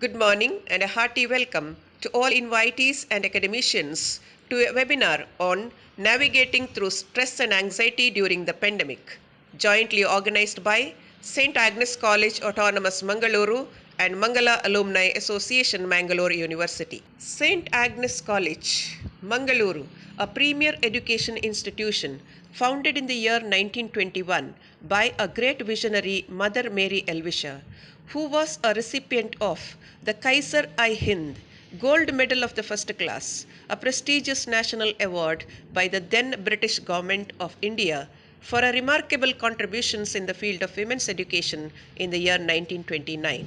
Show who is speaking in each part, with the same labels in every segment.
Speaker 1: Good morning and a hearty welcome to all invitees and academicians to a webinar on navigating through stress and anxiety during the pandemic, jointly organized by St. Agnes College Autonomous Mangaluru and Mangala Alumni Association Mangalore University. St. Agnes College, Mangaluru, a premier education institution founded in the year 1921 by a great visionary Mother Mary Elvisha, who was a recipient of the Kaiser-i-Hind Gold Medal of the First Class, a prestigious national award by the then British Government of India for a remarkable contributions in the field of women's education in the year 1929.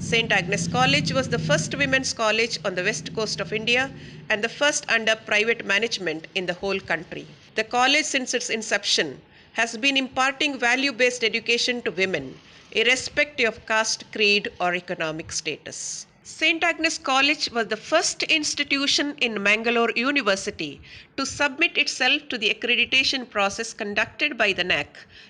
Speaker 1: St. Agnes College was the first women's college on the west coast of India and the first under private management in the whole country. The college, since its inception, has been imparting value-based education to women, irrespective of caste, creed, or economic status. St. Agnes College was the first institution in Mangalore University to submit itself to the accreditation process conducted by the NAC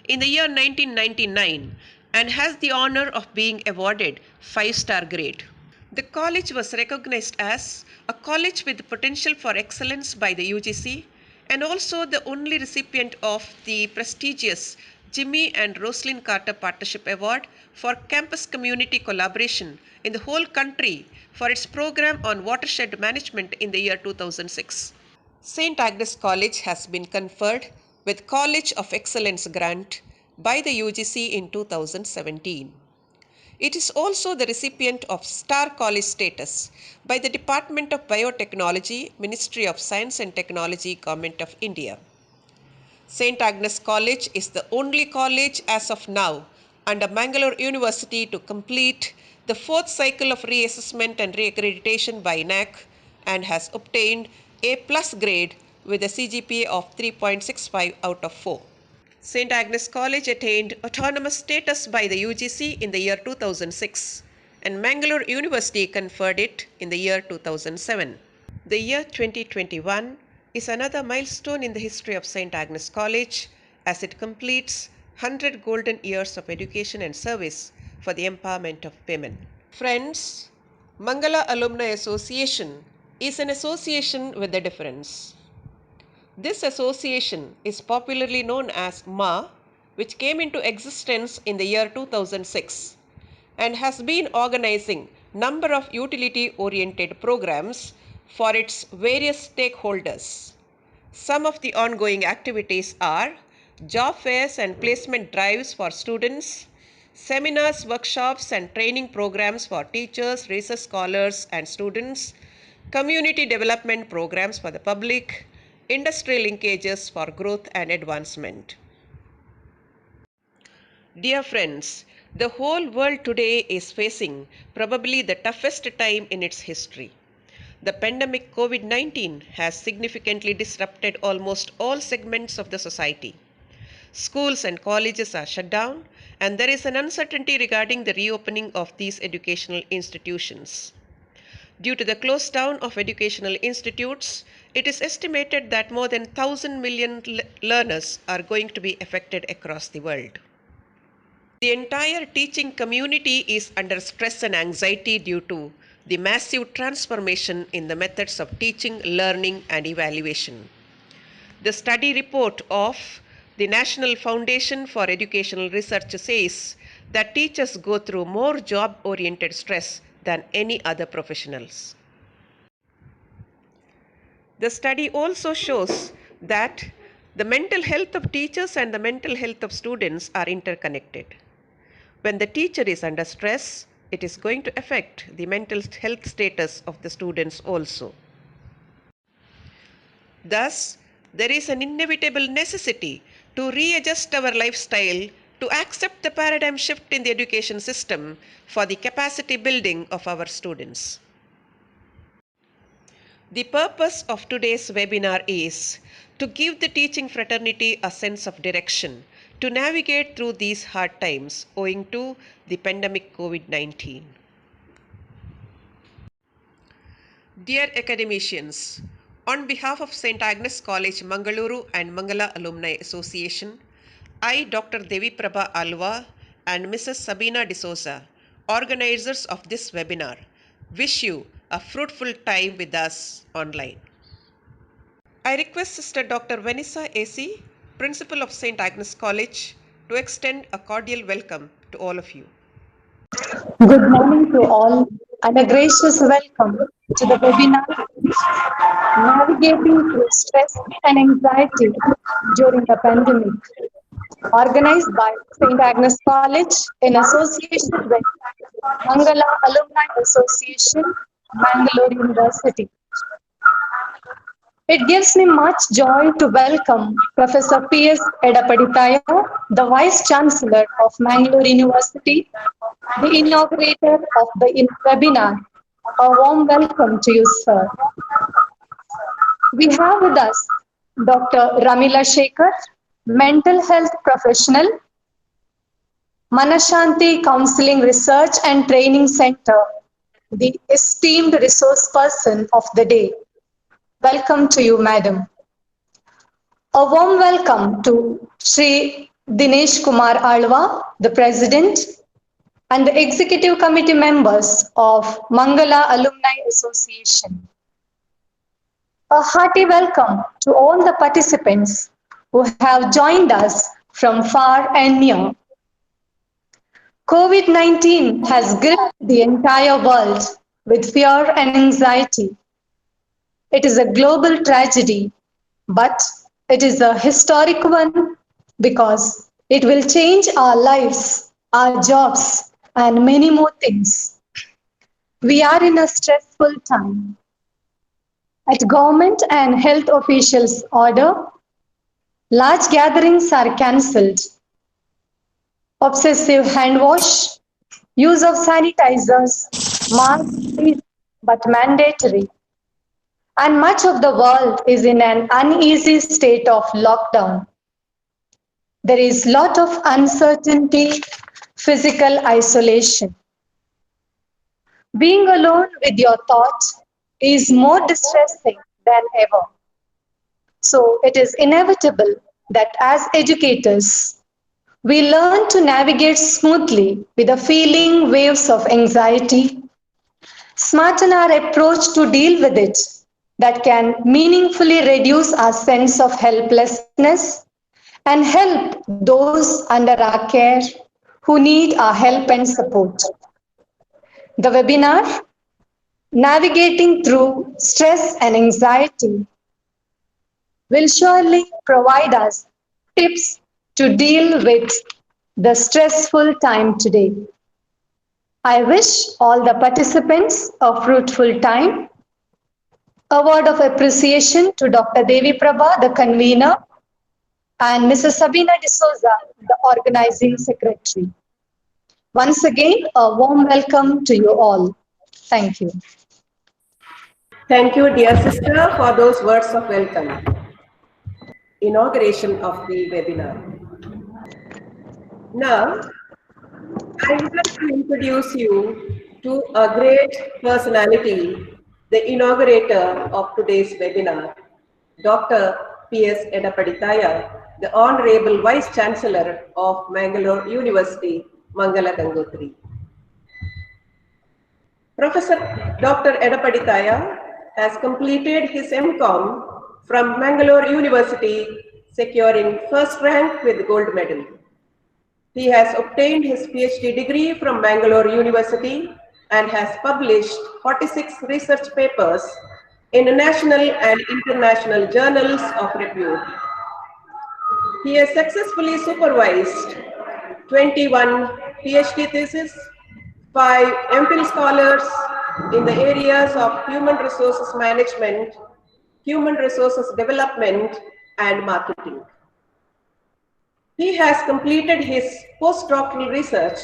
Speaker 1: in the year 1999 and has the honor of being awarded 5-star grade. The college was recognized as a college with potential for excellence by the UGC and also the only recipient of the prestigious Jimmy and Roslyn Carter Partnership Award for campus community collaboration in the whole country for its program on watershed management in the year 2006. St. Agnes College has been conferred with College of Excellence grant by the UGC in 2017. It is also the recipient of Star College status by the Department of Biotechnology, Ministry of Science and Technology, Government of India. St. Agnes College is the only college as of now under Mangalore University to complete the 4th cycle of reassessment and reaccreditation by NAC and has obtained A+ grade with a CGPA of 3.65 out of 4. St. Agnes College attained autonomous status by the UGC in the year 2006 and Mangalore University conferred it in the year 2007. The year 2021 is another milestone in the history of St. Agnes College as it completes 100 golden years of education and service for the empowerment of women. Friends, Mangala Alumni Association is an association with a difference. This association is popularly known as MA, which came into existence in the year 2006 and has been organizing number of utility-oriented programs for its various stakeholders. Some of the ongoing activities are job fairs and placement drives for students, seminars, workshops and training programs for teachers, research scholars and students, community development programs for the public, industry linkages for growth and advancement. Dear friends, the whole world today is facing probably the toughest time in its history. The pandemic COVID-19 has significantly disrupted almost all segments of the society. Schools and colleges are shut down, and there is an uncertainty regarding the reopening of these educational institutions. Due to the close down of educational institutes, it is estimated that more than 1,000 million learners are going to be affected across the world. The entire teaching community is under stress and anxiety due to the massive transformation in the methods of teaching, learning, and evaluation. The study report of the National Foundation for Educational Research says that teachers go through more job-oriented stress than any other professionals. The study also shows that the mental health of teachers and the mental health of students are interconnected. When the teacher is under stress, it is going to affect the mental health status of the students also. Thus, there is an inevitable necessity to readjust our lifestyle to accept the paradigm shift in the education system for the capacity building of our students. The purpose of today's webinar is to give the teaching fraternity a sense of direction to navigate through these hard times owing to the pandemic COVID-19. Dear academicians, on behalf of St. Agnes College, Mangaluru and Mangala Alumni Association, I, Dr. Devi Prabha Alva and Mrs. Sabina D'Souza, organizers of this webinar, wish you a fruitful time with us online. I request Sister Dr. Vanessa AC, Principal of St. Agnes College, to extend a cordial welcome to all of you.
Speaker 2: Good morning to all and a gracious welcome to the webinar Navigating Through Stress and Anxiety During the Pandemic, organized by St. Agnes College in association with Mangala Alumni Association, Mangalore University. It gives me much joy to welcome Professor P.S. Edapaditaya, the Vice Chancellor of Mangalore University, the inaugurator of the webinar. A warm welcome to you, sir. We have with us Dr. Ramila Shekhar, mental health professional, Manashanti Counseling Research and Training Center, the esteemed resource person of the day. Welcome to you, madam. A warm welcome to Sri Dinesh Kumar Alwa, the President, and the Executive Committee members of Mangala Alumni Association. A hearty welcome to all the participants who have joined us from far and near. COVID-19 has gripped the entire world with fear and anxiety. It is a global tragedy, but it is a historic one because it will change our lives, our jobs, and many more things. We are in a stressful time. At government and health officials' order, large gatherings are cancelled. Obsessive hand wash, use of sanitizers, masks is but mandatory. And much of the world is in an uneasy state of lockdown. There is lot of uncertainty, physical isolation. Being alone with your thoughts is more distressing than ever. So it is inevitable that as educators, we learn to navigate smoothly with the feeling waves of anxiety, smarten our approach to deal with it that can meaningfully reduce our sense of helplessness and help those under our care who need our help and support. The webinar, Navigating Through Stress and Anxiety, will surely provide us tips to deal with the stressful time today. I wish all the participants a fruitful time. A word of appreciation to Dr. Devi Prabha, the convener, and Mrs. Sabina D'Souza, the organizing secretary. Once again, a warm welcome to you all. Thank you.
Speaker 1: Thank you, dear sister, for those words of welcome. Inauguration of the webinar. Now, I would like to introduce you to a great personality, the inaugurator of today's webinar, Dr. P.S. Edapaditaya, the Honorable Vice Chancellor of Mangalore University, Mangala Gangotri. Professor Dr. Edapaditaya has completed his MCom from Mangalore University, securing first rank with gold medal. He has obtained his PhD degree from Mangalore University and has published 46 research papers in national and international journals of repute. He has successfully supervised 21 PhD theses, 5 MPhil scholars in the areas of human resources management, human resources development, and marketing. He has completed his postdoctoral research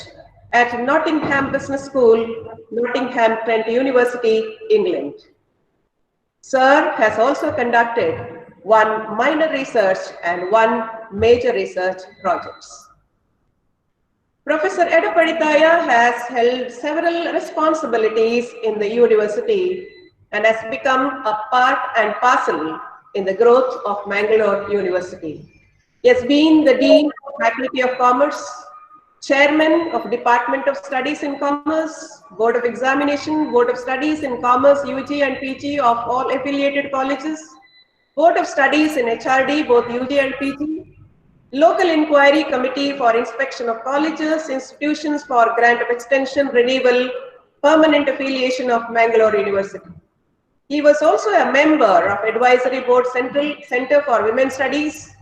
Speaker 1: at Nottingham Business School, Nottingham Trent University, England. Sir has also conducted 1 minor research and 1 major research projects. Professor Edapaditaya has held several responsibilities in the university and has become a part and parcel in the growth of Mangalore University. He has been the Dean of Faculty of Commerce, Chairman of Department of Studies in Commerce, Board of Examination, Board of Studies in Commerce, UG and PG of all affiliated colleges, Board of Studies in HRD, both UG and PG, Local Inquiry Committee for Inspection of Colleges, Institutions for Grant of Extension, Renewal, Permanent Affiliation of Mangalore University. He was also a member of Advisory Board Center for Women's Studies,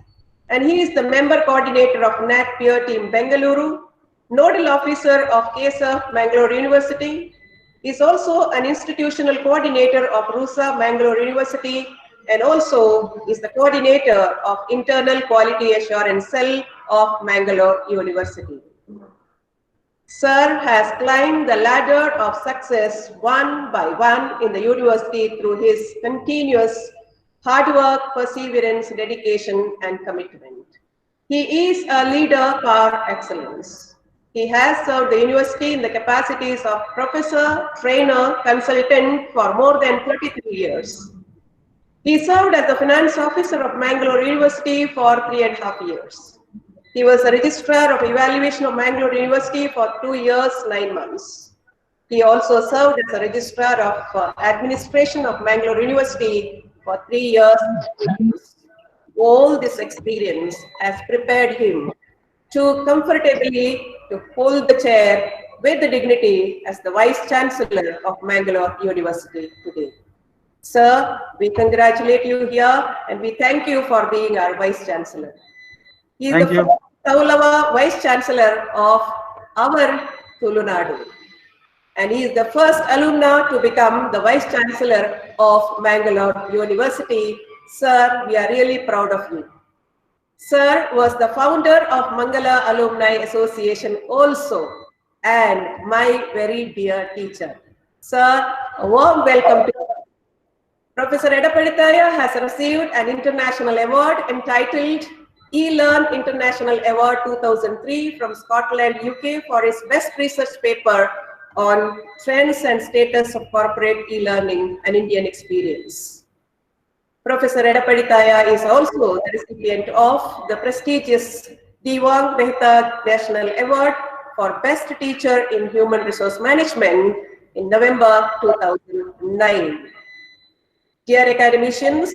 Speaker 1: and he is the member coordinator of NAT Peer Team Bengaluru, nodal officer of KSF Mangalore University. He is also an institutional coordinator of RUSA Mangalore University, and also is the coordinator of Internal Quality Assurance Cell of Mangalore University. Sir has climbed the ladder of success one by one in the university through his continuous hard work, perseverance, dedication, and commitment. He is a leader par excellence. He has served the university in the capacities of professor, trainer, consultant for more than 33 years. He served as the finance officer of Mangalore University for 3.5 years. He was a registrar of evaluation of Mangalore University for 2 years, 9 months. He also served as a registrar of administration of Mangalore University for 3 years. All this experience has prepared him to comfortably to hold the chair with the dignity as the Vice Chancellor of Mangalore University today. Sir, we congratulate you here and we thank you for being our Vice Chancellor. He is the first Taulava Vice Chancellor of our Tulunadu. And he is the first alumna to become the Vice Chancellor of Mangalore University. Sir, we are really proud of you. Sir was the founder of Mangala Alumni Association also, and my very dear teacher. Sir, a warm welcome to you. Professor Edapadithaya has received an international award entitled eLearn International Award 2003 from Scotland, UK for his best research paper on trends and status of corporate e-learning and Indian experience. Professor Edapadithaya is also the recipient of the prestigious Devang Mehta National Award for Best Teacher in Human Resource Management in November 2009. Dear academicians,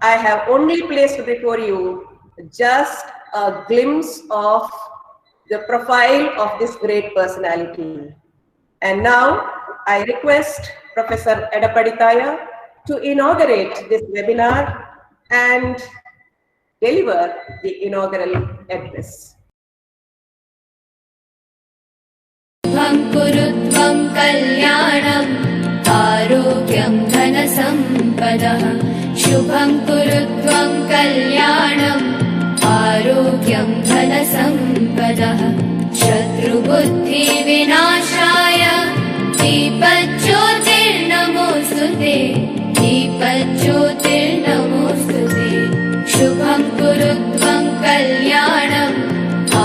Speaker 1: I have only placed before you just a glimpse of the profile of this great personality. And now I request Professor Edapadithaya to inaugurate this webinar and deliver the inaugural address.
Speaker 3: कुरुत्वं कल्याणम् आरोग्यं धनसम्पदः शुभं कुरुत्वं कल्याणम् आरोग्यं धनसम्पदः शत्रुबुद्धिविनाशाय दीपज्योतिर्नमोऽस्तुते दीपज्योतिर्नमोऽस्तुते शुभं कुरुत्वं कल्याणम्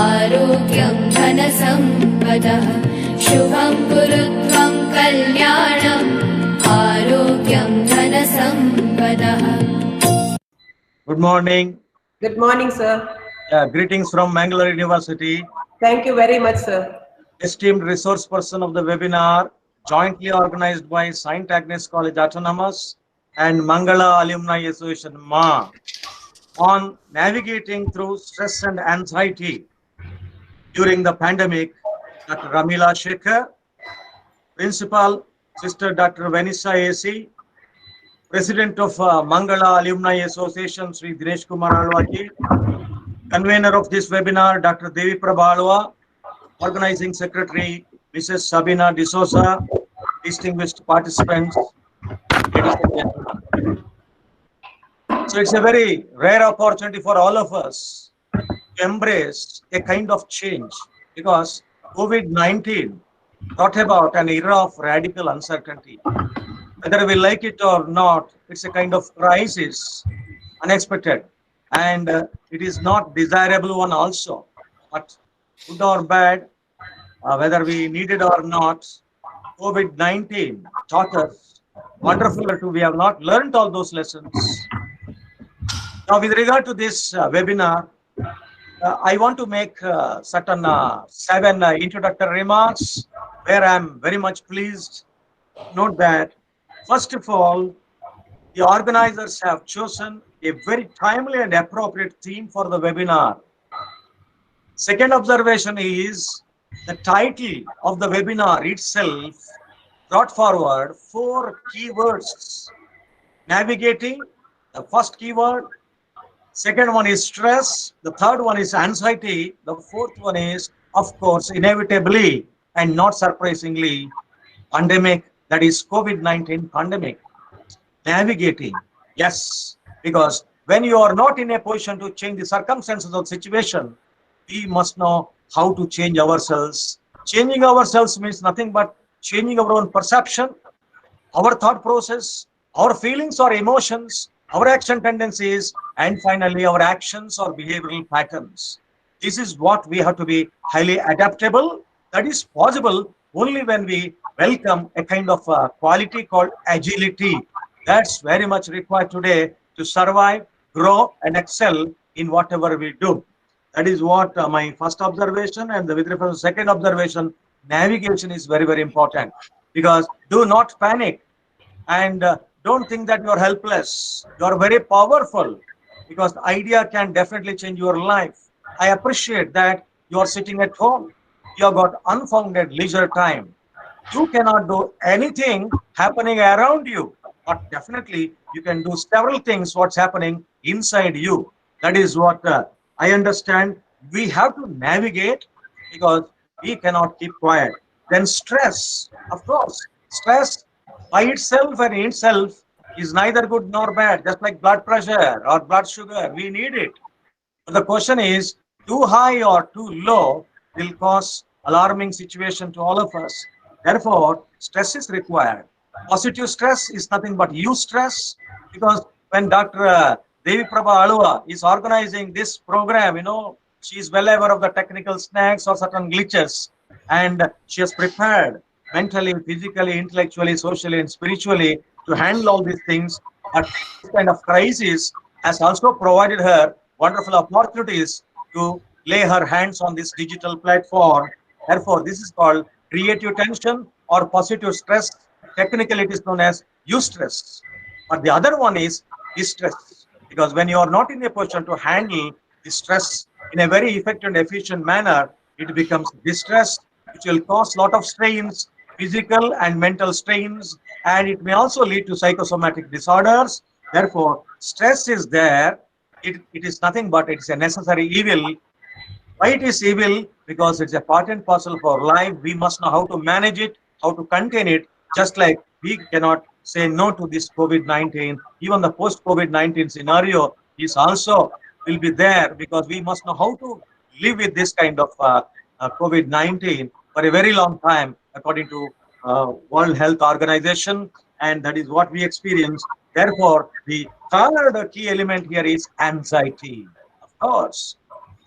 Speaker 3: आरोग्यं धनसम्पदः शुभं कुरुत्वं कल्याणम् आरोग्यं धनसम्पदः.
Speaker 4: Good morning.
Speaker 1: Good morning, sir.
Speaker 4: Greetings from Mangalore University.
Speaker 1: Thank you very much, sir.
Speaker 4: Esteemed resource person of the webinar, jointly organized by Saint Agnes College Autonomous and Mangala Alumni Association MA, on navigating through stress and anxiety during the pandemic, Dr. Ramila Shekhar, Principal, Sister Dr. Vanessa AC, President of Mangala Alumni Association, Sri Dinesh Kumar Alwaki, convener of this webinar, Dr. Devi Prabha Alwa, organizing secretary, Mrs. Sabina D'Souza, distinguished participants, ladies and gentlemen. So it's a very rare opportunity for all of us to embrace a kind of change, because COVID-19 brought about an era of radical uncertainty. Whether we like it or not, it's a kind of crisis, unexpected, and it is not desirable one also. But good or bad, whether we need it or not, COVID-19 taught us wonderful we have not learned all those lessons. Now, with regard to this webinar, I want to make certain seven introductory remarks where I'm very much pleased. Note that, first of all, the organizers have chosen a very timely and appropriate theme for the webinar. Second observation is the title of the webinar itself brought forward four keywords. Navigating, the first keyword. Second one is stress. The third one is anxiety. The fourth one is, of course, inevitably and not surprisingly, pandemic, that is COVID-19 pandemic. Navigating, yes, because when you are not in a position to change the circumstances of situation, we must know how to change ourselves. Changing ourselves means nothing but changing our own perception, our thought process, our feelings or emotions, our action tendencies, and finally our actions or behavioral patterns. This is what we have to be highly adaptable. That is possible only when we welcome a kind of quality called agility. That's very much required today to survive, grow, and excel in whatever we do. That is what my first observation. And with reference to second observation, navigation is very, very important because do not panic and don't think that you're helpless. You're very powerful because the idea can definitely change your life. I appreciate that you're sitting at home. You've got unfounded leisure time. You cannot do anything happening around you, but definitely you can do several things what's happening inside you. That is what I understand. We have to navigate because we cannot keep quiet. Then stress, of course, stress by itself and in itself is neither good nor bad, just like blood pressure or blood sugar. We need it. But the question is, too high or too low will cause alarming situation to all of us. Therefore, stress is required. Positive stress is nothing but eustress, because when Dr. Devi Prabha Alua is organizing this program, she is well aware of the technical snags or certain glitches, and she has prepared mentally, physically, intellectually, socially, and spiritually to handle all these things. But this kind of crisis has also provided her wonderful opportunities to lay her hands on this digital platform. Therefore, this is called creative tension or positive stress. Technically, it is known as eustress. But the other one is distress, because when you are not in a position to handle the stress in a very effective and efficient manner, it becomes distress, which will cause a lot of strains, physical and mental strains, and it may also lead to psychosomatic disorders. Therefore, stress is there. It is nothing but it's a necessary evil. Why it is evil? Because it's a part and parcel of our life. We must know how to manage it, how to contain it, just like we cannot say no to this COVID-19. Even the post-COVID-19 scenario is also will be there because we must know how to live with this kind of COVID-19 for a very long time, according to World Health Organization, and that is what we experience. Therefore, the third key element here is anxiety. Of course,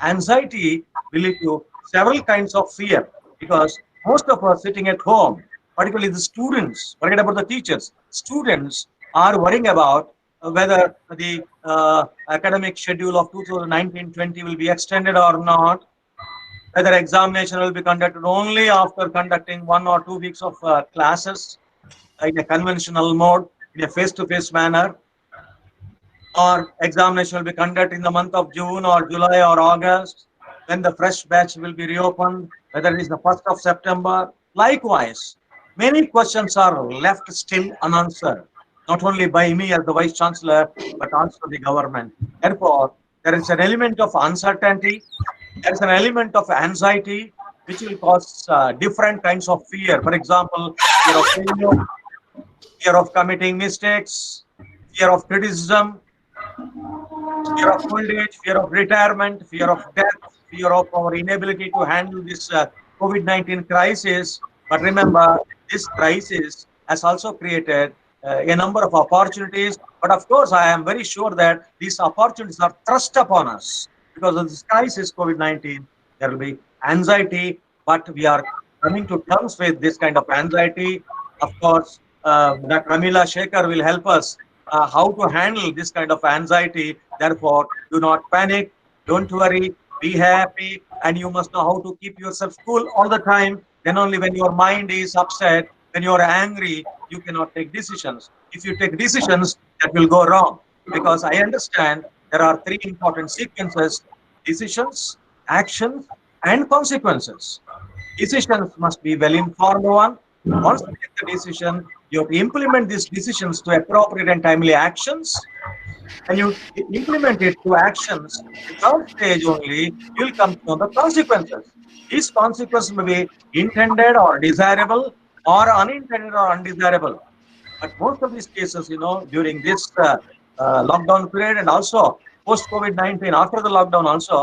Speaker 4: anxiety will lead to several kinds of fear because most of us sitting at home, particularly the students, forget about the teachers, students are worrying about whether the academic schedule of 2019-20 will be extended or not, whether examination will be conducted only after conducting 1 or 2 weeks of classes in a conventional mode, in a face-to-face manner, or examination will be conducted in the month of June or July or August, when the fresh batch will be reopened, whether it is the 1st of September. Likewise, many questions are left still unanswered, not only by me as the Vice Chancellor, but also the government. Therefore, there is an element of uncertainty, there is an element of anxiety, which will cause different kinds of fear. For example, fear of failure, fear of committing mistakes, fear of criticism, fear of old age, fear of retirement, fear of death, fear of our inability to handle this COVID-19 crisis. But remember, this crisis has also created a number of opportunities. But of course, I am very sure that these opportunities are thrust upon us because of this crisis, COVID-19. There will be anxiety, but we are coming to terms with this kind of anxiety. Of course, Dr. Amila Shekhar will help us how to handle this kind of anxiety. Therefore, do not panic, don't worry. be happy, and you must know how to keep yourself cool all the time. Then only when your mind is upset, when you are angry, you cannot take decisions. If you take decisions, that will go wrong. Because I understand there are three important sequences: decisions, actions, and consequences. Decisions must be well informed one. Once you take the decision, you have to implement these decisions to appropriate and timely actions. When you implement it to actions, in third stage only, you'll come to know the consequences. These consequences may be intended or desirable or unintended or undesirable. But most of these cases, during this lockdown period and also post COVID-19, after the lockdown, also,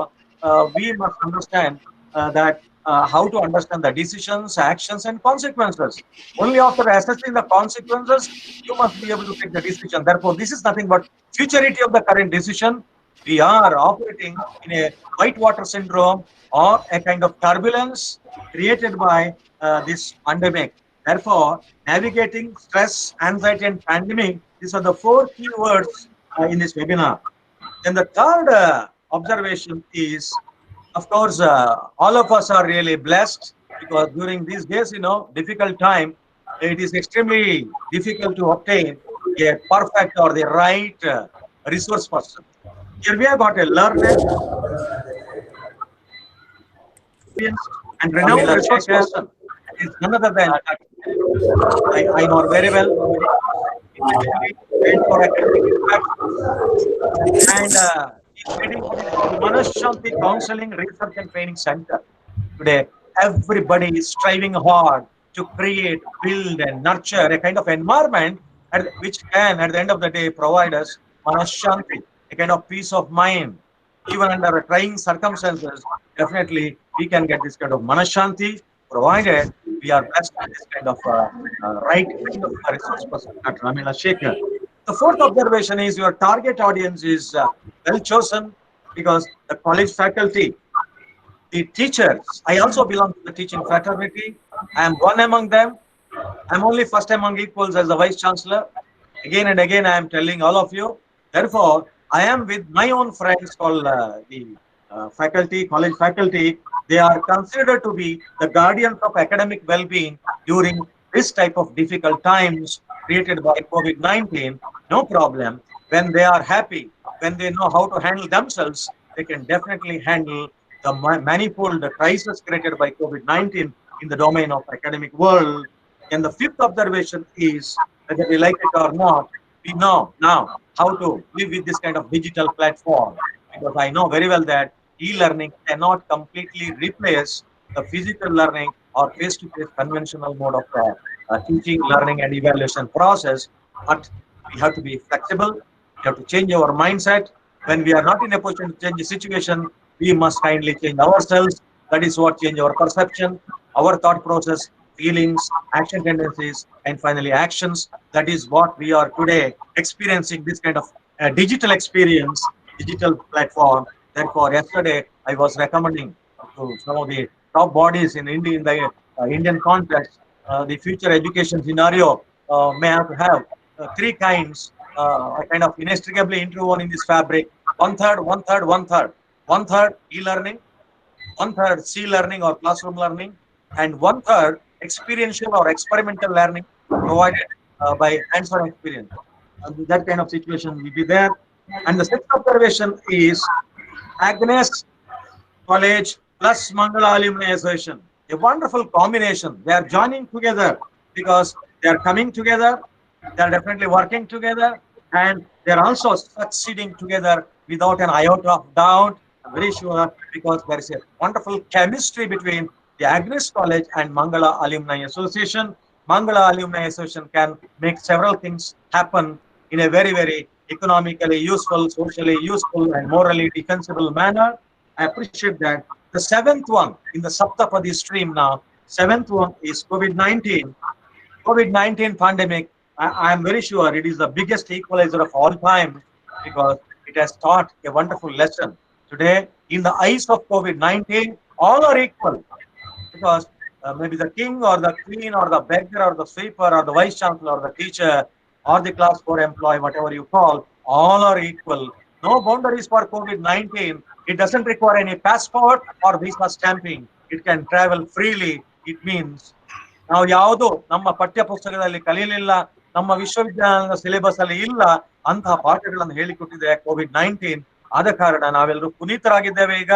Speaker 4: we must understand that how to understand the decisions, actions, and consequences. Only after assessing the consequences, you must be able to take the decision. Therefore, this is nothing but futurity of the current decision. We are operating in a whitewater syndrome or a kind of turbulence created by this pandemic. Therefore, navigating stress, anxiety, and pandemic, these are the four key words in this webinar. Then the third observation is, of course, all of us are really blessed because during these days, difficult time, it is extremely difficult to obtain a perfect or the right resource person. Here we have got a learned, experienced, and renowned resource person. It is none other than I know her very well for many years in Delhi and for academic impact. And he's leading what is called Manashanti Counseling Research and Training Center. Today, everybody is striving hard to create, build, and nurture a kind of environment which can, at the end of the day, provide us Manashanti, a kind of peace of mind. Even under trying circumstances, definitely we can get this kind of Manashanti, provided we are blessed with this kind of right kind of resource person, Dr. Ramila Shekhar. The fourth observation is your target audience is well chosen because the college faculty, the teachers, I also belong to the teaching fraternity. I am one among them. I'm only first among equals as the vice chancellor. Again and again, I am telling all of you. Therefore, I am with my own friends called the faculty, college faculty. They are considered to be the guardians of academic well-being during this type of difficult times created by COVID-19. No problem. When they are happy, when they know how to handle themselves, they can definitely handle the manifold crisis created by COVID-19 in the domain of academic world. And the fifth observation is, whether we like it or not, we know now how to live with this kind of digital platform. Because I know very well that e-learning cannot completely replace the physical learning or face-to-face conventional mode of teaching, learning, and evaluation process. But we have to be flexible. We have to change our mindset. When we are not in a position to change the situation, we must kindly change ourselves. That is what change our perception, our thought process, feelings, action tendencies, and finally actions. That is what we are today experiencing this kind of digital experience, digital platform. Therefore, yesterday I was recommending to some of the top bodies in India, in the Indian context, the future education scenario may have to have three kinds, kind of inextricably interwoven in this fabric. One third, one third, one third. One third e-learning, one third C learning or classroom learning, and one third experiential or experimental learning provided by hands-on experience. That kind of situation will be there. And the sixth observation is Agnes College plus Mangala Alumni Association. A wonderful combination. They are joining together because they are coming together, they are definitely working together, and they are also succeeding together without an iota of doubt. I'm very sure because there is a wonderful chemistry between the Agnes College and Mangala Alumni Association. Mangala Alumni Association can make several things happen in a very, very economically useful, socially useful, and morally defensible manner. I appreciate that. The seventh one in the Saptapadi stream now, seventh one is COVID-19. COVID-19 pandemic, I am very sure it is the biggest equalizer of all time because it has taught a wonderful lesson. Today, in the eyes of COVID-19, all are equal because maybe the king or the queen or the beggar or the sweeper or the vice chancellor or the teacher or the class 4 employee, whatever you call, all are equal. No boundaries for COVID-19. It doesn't require any passport or visa stamping. It can travel freely. It means ನಾವು ಯಾವುದು ನಮ್ಮ ಪಠ್ಯ ಪುಸ್ತಕದಲ್ಲಿ ಕಲಿಯಲಿಲ್ಲ, ನಮ್ಮ ವಿಶ್ವವಿದ್ಯಾಲಯದ syllabus ಅಲ್ಲಿ ಇಲ್ಲ, ಅಂತಹ ಪಾಠಗಳನ್ನು ಹೇಳಿಕೊಟ್ಟಿದೆ ಕೋವಿಡ್-19. ಆದ ಕಾರಣ ನಾವೆಲ್ಲರೂ ಪುನೀತರಾಗಿದ್ದೇವೆ. ಈಗ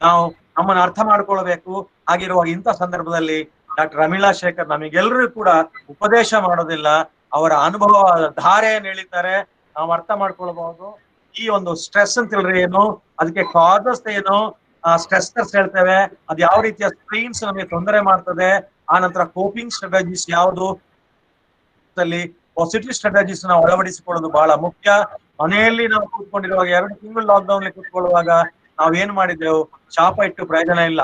Speaker 4: ನಾವು ನಮ್ಮನ್ನು ಅರ್ಥ ಮಾಡ್ಕೊಳ್ಬೇಕು. ಹಾಗಿರುವಾಗ ಇಂಥ ಸಂದರ್ಭದಲ್ಲಿ ಡಾಕ್ಟರ್ ಅಮಿಲಾ ಶೇಖರ್ ನಮಗೆಲ್ಲರೂ ಕೂಡ ಉಪದೇಶ ಮಾಡೋದಿಲ್ಲ, ಅವರ ಅನುಭವ ಧಾರೆಯನ್ನು ಹೇಳಿದ್ದಾರೆ. ನಾವು ಅರ್ಥ ಮಾಡ್ಕೊಳ್ಬಹುದು. ಈ ಒಂದು ಸ್ಟ್ರೆಸ್ ಅಂತ ಹೇಳಿದ್ರೆ ಏನು, ಅದಕ್ಕೆ ಕಾಸಸ್ ಏನು, ಸ್ಟ್ರೆಸ್ಸರ್ಸ್ ಹೇಳ್ತೇವೆ, ಅದು ಯಾವ ರೀತಿಯ ಸ್ಕ್ರೀನ್ಸ್ ನಮಗೆ ತೊಂದರೆ ಮಾಡ್ತದೆ, ಆ ನಂತರ ಕೋಪಿಂಗ್ ಸ್ಟ್ರಾಟಜೀಸ್ ಯಾವುದು, ಪಾಸಿಟಿವ್ ಸ್ಟ್ರಾಟಜೀಸ್ ನಾವು ಅಳವಡಿಸಿಕೊಳ್ಳೋದು ಬಹಳ ಮುಖ್ಯ. ಮನೆಯಲ್ಲಿ ನಾವು ಕೂತ್ಕೊಂಡಿರುವಾಗ 2 ತಿಂಗಳು ಲಾಕ್ಡೌನ್ ಕೂತ್ಕೊಳ್ಳುವಾಗ ನಾವ್ ಏನ್ ಮಾಡಿದ್ದೆವು, ಶಾಪ ಇಟ್ಟು ಪ್ರಯೋಜನ ಇಲ್ಲ,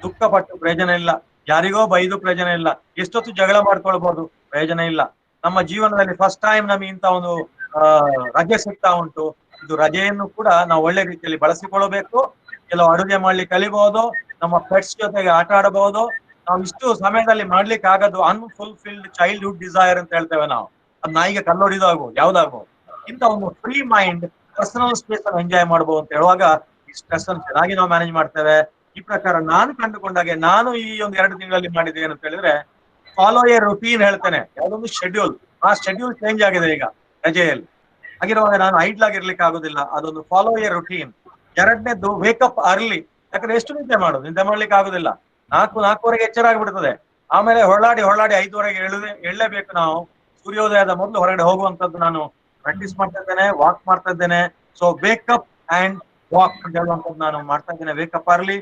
Speaker 4: ದುಃಖ ಪಟ್ಟು ಪ್ರಯೋಜನ ಇಲ್ಲ, ಯಾರಿಗೋ ಬೈದು ಪ್ರಯೋಜನ ಇಲ್ಲ, ಎಷ್ಟೊತ್ತು ಜಗಳ ಮಾಡ್ಕೊಳ್ಬಹುದು, ಪ್ರಯೋಜನ ಇಲ್ಲ. ನಮ್ಮ ಜೀವನದಲ್ಲಿ ಫಸ್ಟ್ ಟೈಮ್ ನಮಗೆ ಇಂತ ಒಂದು ರಜೆ ಸಿಗ್ತಾ ಉಂಟು. ಇದು ರಜೆಯನ್ನು ಕೂಡ ನಾವು ಒಳ್ಳೆ ರೀತಿಯಲ್ಲಿ ಬಳಸಿಕೊಳ್ಳಬೇಕು. ಕೆಲವು ಅಡುಗೆ ಮಾಡ್ಲಿಕ್ಕೆ ಕಲಿಬಹುದು, ನಮ್ಮ ಪೆಟ್ಸ್ ಜೊತೆಗೆ ಆಟ ಆಡಬಹುದು. ನಾವು ಇಷ್ಟು ಸಮಯದಲ್ಲಿ ಮಾಡ್ಲಿಕ್ಕೆ ಆಗೋದು ಅನ್ಫುಲ್ಫಿಲ್ಡ್ ಚೈಲ್ಡ್ಹುಡ್ ಡಿಸೈರ್ ಅಂತ ಹೇಳ್ತೇವೆ ನಾವು. ಅದು ನಾಯಿಗೆ ಕಲ್ಲೊಡಿದಾಗ್ಬೋದು, ಯಾವ್ದಾಗ್ಬೋದು. ಇಂಥ ಒಂದು ಫ್ರೀ ಮೈಂಡ್, ಪರ್ಸನಲ್ ಸ್ಪೇಸ್ ಅನ್ನು ಎಂಜಾಯ್ ಮಾಡಬಹುದು ಅಂತ ಹೇಳುವಾಗ ಈ ಸ್ಟ್ರೆಸ್ ಅನ್ನು ಚೆನ್ನಾಗಿ ನಾವು ಮ್ಯಾನೇಜ್ ಮಾಡ್ತೇವೆ. ಈ ಪ್ರಕಾರ ನಾನು ಕಂಡುಕೊಂಡಾಗೆ ನಾನು ಈ ಒಂದು 2 ತಿಂಗಳಲ್ಲಿ ಮಾಡಿದೆ ಏನಂತ ಹೇಳಿದ್ರೆ, ಫಾಲೋ ಎ ರುಟೀನ್ ಹೇಳ್ತೇನೆ, ಯಾವ್ದೊಂದು ಶೆಡ್ಯೂಲ್. ಆ ಶೆಡ್ಯೂಲ್ ಚೇಂಜ್ ಆಗಿದೆ ಈಗ ರಜೆಯಲ್ಲಿ. ಹಾಗಿರುವಾಗ ನಾನು ಐಡ್ಲ್ ಆಗಿರ್ಲಿಕ್ಕೆ ಆಗುದಿಲ್ಲ, ಅದೊಂದು ಫಾಲೋ ಎ ರುಟೀನ್. ಎರಡನೇದ್ದು ವೇಕಪ್ ಅರ್ಲಿ. ಯಾಕಂದ್ರೆ ಎಷ್ಟು ನಿದ್ದೆ ಮಾಡೋದು, ನಿದ್ದೆ ಮಾಡ್ಲಿಕ್ಕೆ ಆಗುದಿಲ್ಲ. 4:00-4:30 ಎಚ್ಚರ ಆಗ್ಬಿಡ್ತದೆ. ಆಮೇಲೆ ಹೊರಳಾಡಿ 5:30ಗೆ ಎಳ್ಳಲೇಬೇಕು ನಾವು. ಸೂರ್ಯೋದಯದ ಮೊದಲು ಹೊರಗಡೆ ಹೋಗುವಂತದ್ದು ನಾನು ಪ್ರಾಕ್ಟೀಸ್ ಮಾಡ್ತಾ ಇದ್ದೇನೆ, ವಾಕ್ ಮಾಡ್ತಾ ಇದ್ದೇನೆ. ಸೊ ವೇಕಪ್ ಅಂಡ್ ವಾಕ್ ಅಂತ ಹೇಳುವಂತದ್ದು ನಾನು ಮಾಡ್ತಾ ಇದ್ದೇನೆ, ವೇಕಪ್ ಅರ್ಲಿ.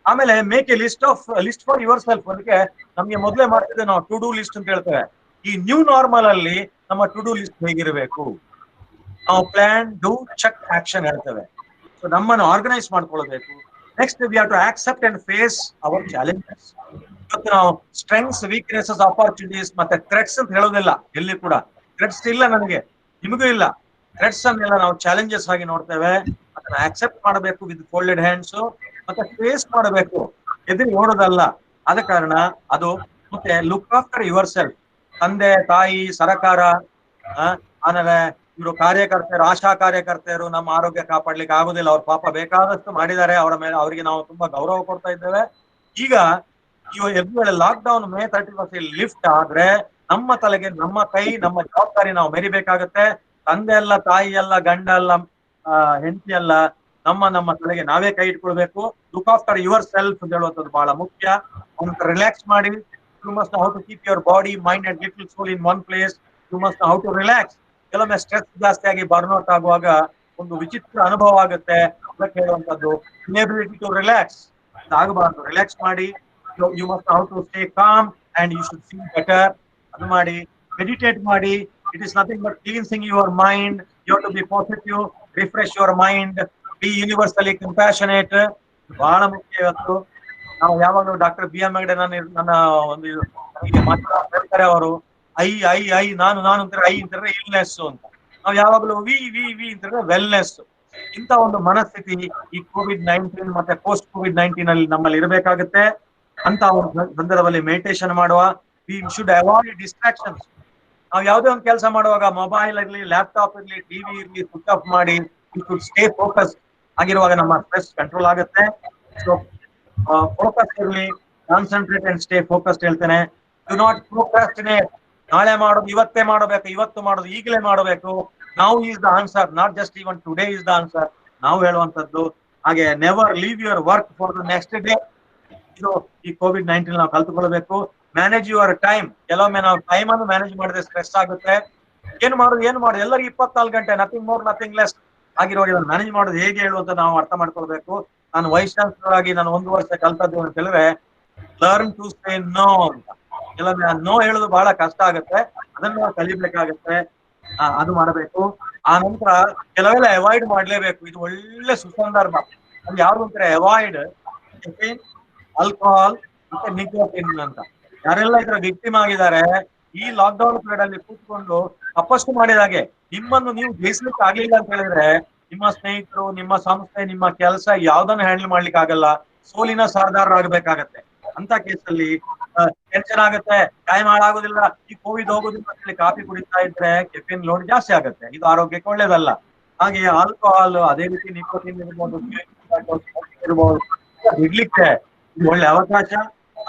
Speaker 4: ಆಮೇಲೆ make A list for your self. ಅದಕ್ಕೆ ನಮ್ಗೆ ಮೊದಲೇ ಮಾಡ್ತಿದ್ದೇವೆ ನಾವು ಟು ಡೂ ಲಿಸ್ಟ್ ಅಂತ ಹೇಳ್ತೇವೆ. ಈ ನ್ಯೂ ನಾರ್ಮಲ್ ಅಲ್ಲಿ ನಮ್ಮ ಟು ಡೂ ಲಿಸ್ಟ್ ಹೇಗಿರಬೇಕು, ನಾವು ಪ್ಲಾನ್, ಡೂ, ಚೆಕ್, ಆಕ್ಷನ್ ಹೇಳ್ತೇವೆ. ಸೊ ನಮ್ಮನ್ನು ಆರ್ಗನೈಸ್ ಮಾಡ್ಕೊಳ್ಬೇಕು. Next we have to accept and face our challenges. ಇವತ್ತು ನಾವು ಸ್ಟ್ರೆಂಗ್ಸ್, ವೀಕ್ನೆಸಸ್, ಆಪರ್ಚುನಿಟೀಸ್ ಮತ್ತೆ ಥ್ರೆಟ್ಸ್ ಅಂತ ಹೇಳೋದಿಲ್ಲ. ಎಲ್ಲಿ ಕೂಡ ಥ್ರೆಟ್ಸ್ ಇಲ್ಲ, ನನಗೆ ನಿಮಗೂ ಇಲ್ಲ. ಥ್ರೆಟ್ಸ್ ಅನ್ನೆಲ್ಲ ನಾವು ಚಾಲೆಂಜಸ್ ಆಗಿ ನೋಡ್ತೇವೆ. ಅದನ್ನ ಆಕ್ಸೆಪ್ಟ್ ಮಾಡಬೇಕು ವಿತ್ ಫೋಲ್ಡೆಡ್ ಹ್ಯಾಂಡ್ಸ್, ಮತ್ತೆ ಫೇಸ್ ಮಾಡಬೇಕು, ಎದುರು ನೋಡೋದಲ್ಲ. ಆದ ಕಾರಣ ಅದು. ಮತ್ತೆ ಲುಕ್ ಆಫ್ಟರ್ ಯುವರ್ ಸೆಲ್ಫ್. ತಂದೆ ತಾಯಿ, ಸರಕಾರ, ಆಮೇಲೆ ಇವರು ಕಾರ್ಯಕರ್ತರು, ಆಶಾ ಕಾರ್ಯಕರ್ತರು ನಮ್ಮ ಆರೋಗ್ಯ ಕಾಪಾಡ್ಲಿಕ್ಕೆ ಆಗುದಿಲ್ಲ. ಅವ್ರ ಪಾಪ ಬೇಕಾದಷ್ಟು ಮಾಡಿದ್ದಾರೆ, ಅವರ ಮೇಲೆ ಅವರಿಗೆ ನಾವು ತುಂಬಾ ಗೌರವ ಕೊಡ್ತಾ ಇದ್ದೇವೆ. ಈಗ ಲಾಕ್ ಡೌನ್ ಮೇ 31 ಲಿಫ್ಟ್ ಆದ್ರೆ ನಮ್ಮ ತಲೆಗೆ ನಮ್ಮ ಕೈ, ನಮ್ಮ ಜವಾಬ್ದಾರಿ ನಾವು ಮೆರಿಬೇಕಾಗತ್ತೆ. ತಂದೆ ಅಲ್ಲ, ತಾಯಿ ಅಲ್ಲ, ಗಂಡ ಅಲ್ಲ, ಹೆಂಡತಿ ಅಲ್ಲ, ನಮ್ಮ ತಲೆಗೆ ನಾವೇ ಕೈ ಇಟ್ಕೊಳ್ಬೇಕು. ಲುಕ್ ಆಫ್ಟರ್ ಯುವರ್ ಸೆಲ್ಫ್ ಅಂತ ಹೇಳುವಂಥದ್ದು ಬಹಳ ಮುಖ್ಯ. ಒಂದು ರಿಲ್ಯಾಕ್ಸ್ ಮಾಡಿ. You must know how to keep your body, mind and little soul in one place. You must know how to relax. ಕೆಲವೊಮ್ಮೆ ಸ್ಟ್ರೆಸ್ ಜಾಸ್ತಿ ಆಗಿ ಬರ್ನ್ಔಟ್ ಆಗುವಾಗ ಒಂದು ವಿಚಿತ್ರ ಅನುಭವ ಆಗುತ್ತೆ. ಅದಕ್ಕೆ ಹೇಳುವಂತದ್ದು ಇನೇಬಿಲಿಟಿ ಟು ರಿಲ್ಯಾಕ್ಸ್. ಆಗಬಾರ್ದು. ರಿಲ್ಯಾಕ್ಸ್ ಮಾಡಿ. You must how to stay calm and you should feel better. ಅದು ಮಾಡಿ. ಮೆಡಿಟೇಟ್ ಮಾಡಿ. It is nothing but cleansing your mind. You have to be positive, refresh your mind, B universally compassionate. ಬಹಳ ಮುಖ್ಯ ಇವತ್ತು. ನಾವು ಯಾವಾಗಲೂ doctor BM Hegde ನನ್ನ ಒಂದು ನನಗೆ ಹೇಳ್ತಾರೆ ಅವರು, ಐ ಐ ಐ ನಾನು ಅಂತಾರೆ, ಐ ಅಂತಾರೆ ಇಲ್ನೆಸ್ ಅಂತ. ನಾವು ಯಾವಾಗಲೂ ವಿ ಅಂತಾರೆ ವೆಲ್ನೆಸ್. ಇಂಥ ಒಂದು ಮನಸ್ಥಿತಿ ಈ ಕೋವಿಡ್-19 ಮತ್ತೆ ಪೋಸ್ಟ್ ಕೋವಿಡ್-19 ಅಲ್ಲಿ ನಮ್ಮಲ್ಲಿ ಇರಬೇಕಾಗುತ್ತೆ. ಅಂತ ಒಂದು ಸಂದರ್ಭದಲ್ಲಿ ಮೆಡಿಟೇಷನ್ ಮಾಡುವ. We should avoid distractions. ನಾವು ಯಾವುದೇ ಒಂದು ಕೆಲಸ ಮಾಡುವಾಗ ಮೊಬೈಲ್ ಇರಲಿ, ಲ್ಯಾಪ್ಟಾಪ್ ಇರಲಿ, ಟಿವಿ ಇರಲಿ, ಸ್ವಿಚ್ ಆಫ್ ಮಾಡಿ ವಿ ಶುಡ್ ಸ್ಟೇ ಫೋಕಸ್. ಆಗಿರುವಾಗ ನಮ್ಮ ಸ್ಟ್ರೆಸ್ ಕಂಟ್ರೋಲ್ ಆಗುತ್ತೆ. ಸೊ ಫೋಕಸ್ ಇರಲಿ, ಕಾನ್ಸಂಟ್ರೇಟ್ ಅಂಡ್ ಸ್ಟೇ ಫೋಕಸ್ಡ್ ಹೇಳ್ತೇನೆ. Do not procrastinate. ನಾಳೆ ಮಾಡೋದು ಇವತ್ತೇ ಮಾಡಬೇಕು, ಇವತ್ತು ಮಾಡೋದು ಈಗಲೇ ಮಾಡಬೇಕು. ನಾವು is the answer, not just even today is the answer. ನಾವು ಹೇಳುವಂತದ್ದು ಹಾಗೆ. Never leave your work for the next day. ಇದು ಈ ಕೋವಿಡ್-19 ನಾವು ಕಲ್ತುಕೊಳ್ಬೇಕು. Manage your time. ಕೆಲವೊಮ್ಮೆ ನಾವು ಟೈಮ್ ಅನ್ನು ಮ್ಯಾನೇಜ್ ಮಾಡಿದ್ರೆ ಸ್ಟ್ರೆಸ್ ಆಗುತ್ತೆ. ಏನು ಮಾಡುದು ಎಲ್ಲರಿಗೂ 24 ಗಂಟೆ, ನಥಿಂಗ್ ಮೋರ್ ನಥಿಂಗ್ ಲೆಸ್ ಆಗಿರುವಾಗ ಇದನ್ನು ಮ್ಯಾನೇಜ್ ಮಾಡೋದು ಹೇಗೆ ಹೇಳುವಂತ ನಾವು ಅರ್ಥ ಮಾಡ್ಕೊಳ್ಬೇಕು. ನಾನು ವೈಸ್ ಚಾನ್ಸಲರ್ ಆಗಿ ನಾನು 1 ವರ್ಷ ಕಲ್ತದ್ದು ಅಂತ ಹೇಳಿದ್ರೆ, ಲರ್ನ್ ಟು ಸೇ ನೋ ಅಂತ. ಕೆಲವೊಮ್ಮೆ ನೋ ಹೇಳೋದು ಬಹಳ ಕಷ್ಟ ಆಗುತ್ತೆ, ಅದನ್ನು ನಾವು ಕಲಿಬೇಕಾಗತ್ತೆ. ಅದು ಮಾಡಬೇಕು. ಆ ನಂತರ ಕೆಲವೆಲ್ಲ ಅವಾಯ್ಡ್ ಮಾಡ್ಲೇಬೇಕು. ಇದು ಒಳ್ಳೆ ಸುಸಂದರ್ಭ. ಅದು ಯಾವ್ದು ಅಂತಾರೆ, ಅವಾಯ್ಡ್ ಆಲ್ಕೋಹಾಲ್ ಮತ್ತೆ ನಿಕೋಟಿನ್ ಅಂತ. ಯಾರೆಲ್ಲ ಇದರ ವಿಕ್ಟಿಮ್ ಆಗಿದ್ದಾರೆ, ಈ ಲಾಕ್ಡೌನ್ ಪೀರಿಯಡ್ ಅಲ್ಲಿ ಕೂತ್ಕೊಂಡು ತಪಸ್ಸು ಮಾಡಿದಾಗೆ ನಿಮ್ಮನ್ನು ನೀವು ಜಯಿಸ್ಲಿಕ್ಕೆ ಆಗ್ಲಿಲ್ಲ ಅಂತ ಹೇಳಿದ್ರೆ, ನಿಮ್ಮ ಸ್ನೇಹಿತರು, ನಿಮ್ಮ ಸಂಸ್ಥೆ, ನಿಮ್ಮ ಕೆಲಸ ಯಾವ್ದನ್ನು ಹ್ಯಾಂಡಲ್ ಮಾಡ್ಲಿಕ್ಕೆ ಆಗಲ್ಲ. ಸೋಲಿನ ಸರ್ದಾರರಾಗಬೇಕಾಗತ್ತೆ. ಅಂತ ಕೇಸಲ್ಲಿ ಟೆನ್ಷನ್ ಆಗುತ್ತೆ, ಟೈಮ್ ಹಾಳಾಗೋದಿಲ್ಲ, ಈ ಕೋವಿಡ್ ಹೋಗೋದಿಲ್ಲ ಅಂತ ಹೇಳಿ ಕಾಫಿ ಕುಡಿತಾ ಇದ್ರೆ ಕೆಫಿನ್ ಲೋಡ್ ಜಾಸ್ತಿ ಆಗುತ್ತೆ. ಇದು ಆರೋಗ್ಯಕ್ಕೆ ಒಳ್ಳೇದಲ್ಲ. ಹಾಗೆ ಆಲ್ಕೋಹಾಲ್, ಅದೇ ರೀತಿ ನಿಕೋಟಿನ್ ಇರ್ಬೋದು, ಇರ್ಬೋದು, ಬಿಡ್ಲಿಕ್ಕೆ ಇದು ಒಳ್ಳೆ ಅವಕಾಶ.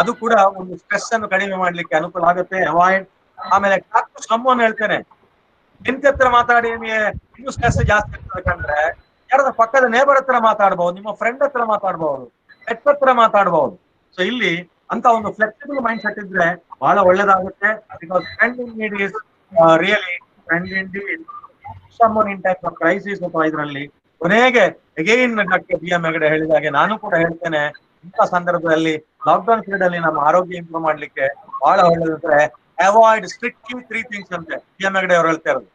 Speaker 4: ಅದು ಕೂಡ ಒಂದು ಸ್ಟ್ರೆಸ್ ಅನ್ನು ಕಡಿಮೆ ಮಾಡ್ಲಿಕ್ಕೆ ಅನುಕೂಲ ಆಗುತ್ತೆ. ಅವಾಯ್ಡ್. ಆಮೇಲೆ ಸಮ್ಮನ್ ಹೇಳ್ತೇನೆ, ನಿಂತ ಹತ್ರ ಮಾತಾಡಿ ನಿಮಗೆ ಇನ್ನೂ ಸ್ಟ್ರೆಸ್ ಜಾಸ್ತಿ ಇರ್ತದೆ ಕಂಡ್ರೆ ಯಾರದ ಪಕ್ಕದ ನೇಬರ್ ಹತ್ರ ಮಾತಾಡ್ಬಹುದು, ನಿಮ್ಮ ಫ್ರೆಂಡ್ ಹತ್ರ ಮಾತಾಡ್ಬಹುದು, ಪೆಟ್ ಹತ್ರ ಮಾತಾಡ್ಬಹುದು. ಸೊ ಇಲ್ಲಿ ಅಂತ ಒಂದು ಫ್ಲೆಕ್ಸಿಬಲ್ ಮೈಂಡ್ ಸೆಟ್ ಇದ್ರೆ ಬಹಳ ಒಳ್ಳೇದಾಗುತ್ತೆ. Because friend in need is really friend in need someone in type of crisis ಅಥವಾ ಇದರಲ್ಲಿ ಕೊನೆಗೆ again doctor B M Hegde ಹೇಳಿದಾಗೆ ನಾನು ಕೂಡ ಹೇಳ್ತೇನೆ, ಇಂಥ ಸಂದರ್ಭದಲ್ಲಿ ಲಾಕ್ಡೌನ್ ಪೀರಿಯಡ್ ಅಲ್ಲಿ ನಮ್ಮ ಆರೋಗ್ಯ ಇಂಪ್ರೂವ್ ಮಾಡ್ಲಿಕ್ಕೆ ಬಹಳ ಒಳ್ಳೇದಂದ್ರೆ ಅವಾಯ್ಡ್ ಸ್ಟ್ರಿಕ್ಟ್ಲಿ 3 things ಅಂತೆ ಬಿ ಎಂ ಹೆಗಡೆ ಅವ್ರು ಹೇಳ್ತಾ ಇರೋದು.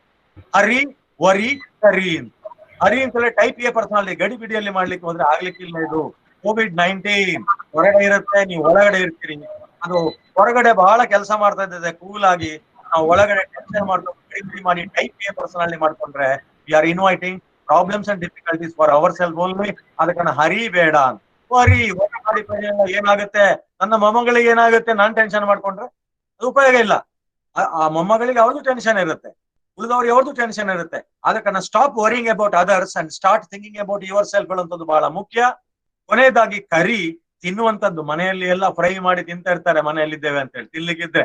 Speaker 4: ಹರಿ, ವರಿ, ಕರಿ. ಹರಿ ಅಂತಲೇ ಟೈಪ್ ಎ ಪರ್ಸನಾಲಿಟಿ ಗಡಿಬಿಡಿಯಲ್ಲಿ ಮಾಡ್ಲಿಕ್ಕೆ ಹೋದ್ರೆ ಆಗ್ಲಿಕ್ಕಿಲ್ಲ. ಇದು COVID-19 ಹೊರಗಡೆ ಇರುತ್ತೆ, ನೀವು ಒಳಗಡೆ ಇರ್ತೀರಿ. ಅದು ಹೊರಗಡೆ ಬಹಳ ಕೆಲಸ ಮಾಡ್ತಾ ಇದ್ದದೆ ಕೂಲ್ ಆಗಿ, ನಾವು ಒಳಗಡೆ ಟೆನ್ಷನ್ ಮಾಡ್ಕೊಂಡು ಗಡಿಬಿಡಿ ಮಾಡಿ ಟೈಪ್ ಎ ಪರ್ಸನಾಲಿಟಿ ಮಾಡ್ಕೊಂಡ್ರೆ we are inviting problems and difficulties for our self only. ಅದಕ್ಕೆ ಹರಿ ಬೇಡ. ವರಿ ಮಾಡಿ ಏನಾಗುತ್ತೆ, ನನ್ನ ಮೊಮ್ಮಗಳಿಗೆ ಏನಾಗುತ್ತೆ ನಾನ್ ಟೆನ್ಷನ್ ಮಾಡ್ಕೊಂಡ್ರೆ ಅದು ಉಪಯೋಗ ಇಲ್ಲ. ಆ ಮೊಮ್ಮಗಳಿಗೆ ಅವ್ರದ್ದು ಟೆನ್ಷನ್ ಇರುತ್ತೆ, ಉಳಿದವ್ರು ಯಾವ್ದು ಟೆನ್ಷನ್ ಇರುತ್ತೆ. ಅದಕ್ಕೆ stop worrying about others and start thinking about your self ಅನ್ನೋದು ಬಹಳ ಮುಖ್ಯ. ಕೊನೆಯದಾಗಿ ಕರಿ, ತಿನ್ನುವಂಥದ್ದು ಮನೆಯಲ್ಲಿ ಎಲ್ಲ ಫ್ರೈ ಮಾಡಿ ತಿಂತ ಇರ್ತಾರೆ ಮನೆಯಲ್ಲಿದ್ದೇವೆ ಅಂತ ಹೇಳಿ ತಿನ್ಲಿಕ್ಕಿದ್ರೆ,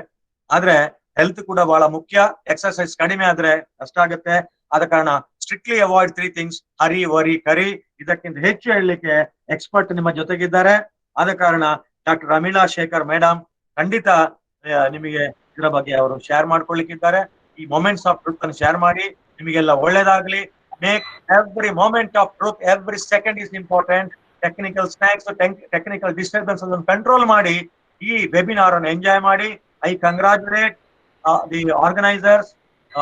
Speaker 4: ಆದ್ರೆ ಹೆಲ್ತ್ ಕೂಡ ಬಹಳ ಮುಖ್ಯ. ಎಕ್ಸರ್ಸೈಸ್ ಕಡಿಮೆ ಆದ್ರೆ ಕಷ್ಟ ಆಗುತ್ತೆ. ಆದ ಕಾರಣ ಸ್ಟ್ರಿಕ್ಟ್ಲಿ ಅವಾಯ್ಡ್ 3 things: ಹರಿ, ವರಿ, ಕರಿ. ಇದಕ್ಕಿಂತ ಹೆಚ್ಚು ಹೇಳಲಿಕ್ಕೆ ಎಕ್ಸ್ಪರ್ಟ್ ನಿಮ್ಮ ಜೊತೆಗಿದ್ದಾರೆ. ಆದ ಕಾರಣ ಡಾಕ್ಟರ್ ರಮೀಳಾ ಶೇಖರ್ ಮೇಡಮ್ ಖಂಡಿತ ನಿಮಗೆ ಇದರ ಬಗ್ಗೆ ಅವರು ಶೇರ್ ಮಾಡ್ಕೊಳ್ಳಿಕ್ಕಿದ್ದಾರೆ. ಈ ಮೊಮೆಂಟ್ಸ್ ಆಫ್ ಟ್ರೂತ್ ಅನ್ನು ಶೇರ್ ಮಾಡಿ. ನಿಮಗೆಲ್ಲ ಒಳ್ಳೇದಾಗ್ಲಿ. Make every moment of truth, every second is important. Technical snacks, technical disturbance ಅನ್ನು ಕಂಟ್ರೋಲ್ ಮಾಡಿ ಈ ವೆಬಿನಾರ್ ಅನ್ನು ಎಂಜಾಯ್ ಮಾಡಿ. I congratulate the organizers,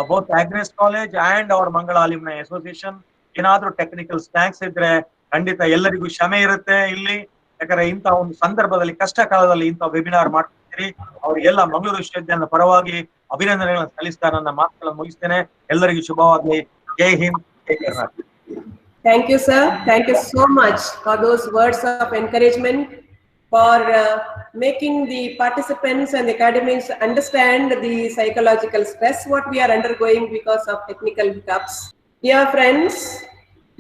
Speaker 4: both Agnes College and our Mangala Alumni Association. ಏನಾದ್ರೂ ಟೆಕ್ನಿಕಲ್ ಸ್ನ್ಯಾಕ್ಸ್ ಇದ್ರೆ ಖಂಡಿತ ಎಲ್ಲರಿಗೂ ಕ್ಷಮೆ ಇರುತ್ತೆ ಇಲ್ಲಿ. ಯಾಕಂದ್ರೆ ಇಂಥ ಒಂದು ಸಂದರ್ಭದಲ್ಲಿ, ಕಷ್ಟ ಕಾಲದಲ್ಲಿ ಇಂಥ ವೆಬಿನಾರ್ ಮಾಡ್ತಿರ್ತೀರಿ. ಅವ್ರಿಗೆಲ್ಲ ಮಂಗಳೂರು ವಿಶ್ವವಿದ್ಯಾಲಯದ ಪರವಾಗಿ ಅಭಿನಂದನೆಗಳನ್ನು ಸಲ್ಲಿಸ್ತಾ ನನ್ನ ಮಾತುಗಳನ್ನು ಮುಗಿಸ್ತೇನೆ. ಎಲ್ಲರಿಗೂ ಶುಭವಾಗಲಿ. ಜೈ ಹಿಂದ್, ಜೈ Karnataka.
Speaker 5: Thank you, sir. Thank you so much for those words of encouragement, for making the participants and the academics understand the psychological stress what we are undergoing because of technical hiccups. Dear friends,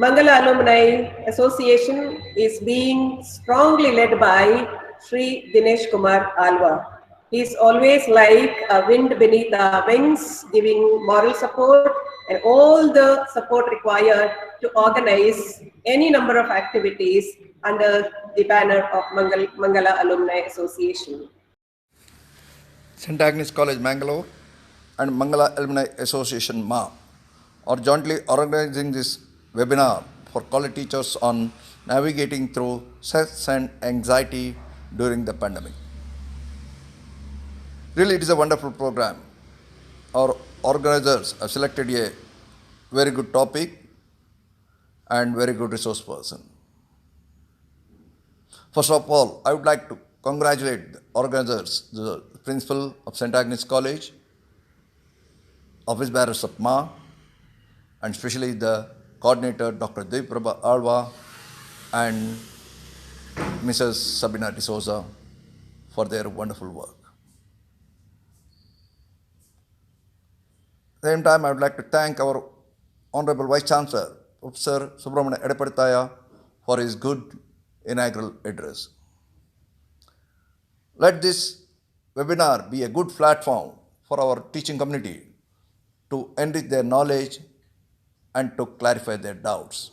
Speaker 5: Mangala Alumni Association is being strongly led by Sri Dinesh Kumar Alva. He is always like a wind beneath our wings, giving moral support and all the support required to organize any number of activities under the banner of Mangala Alumni Association.
Speaker 6: St. Agnes College, Mangalore and Mangala Alumni Association, MA, are jointly organizing this webinar for college teachers on navigating through stress and anxiety during the pandemic. Really, it is a wonderful program. Our organizers have selected a very good topic and very good resource person. First of all, I would like to congratulate the organizers, the principal of St. Agnes College, office bearers of MA, and especially the coordinator, Dr. Deviprabha Alva, and Mrs. Sabina D'Souza for their wonderful work. At the same time, I would like to thank our Honorable Vice Chancellor, Professor Subramania Edapaditaya, for his good inaugural address. Let this webinar be a good platform for our teaching community to enrich their knowledge and to clarify their doubts.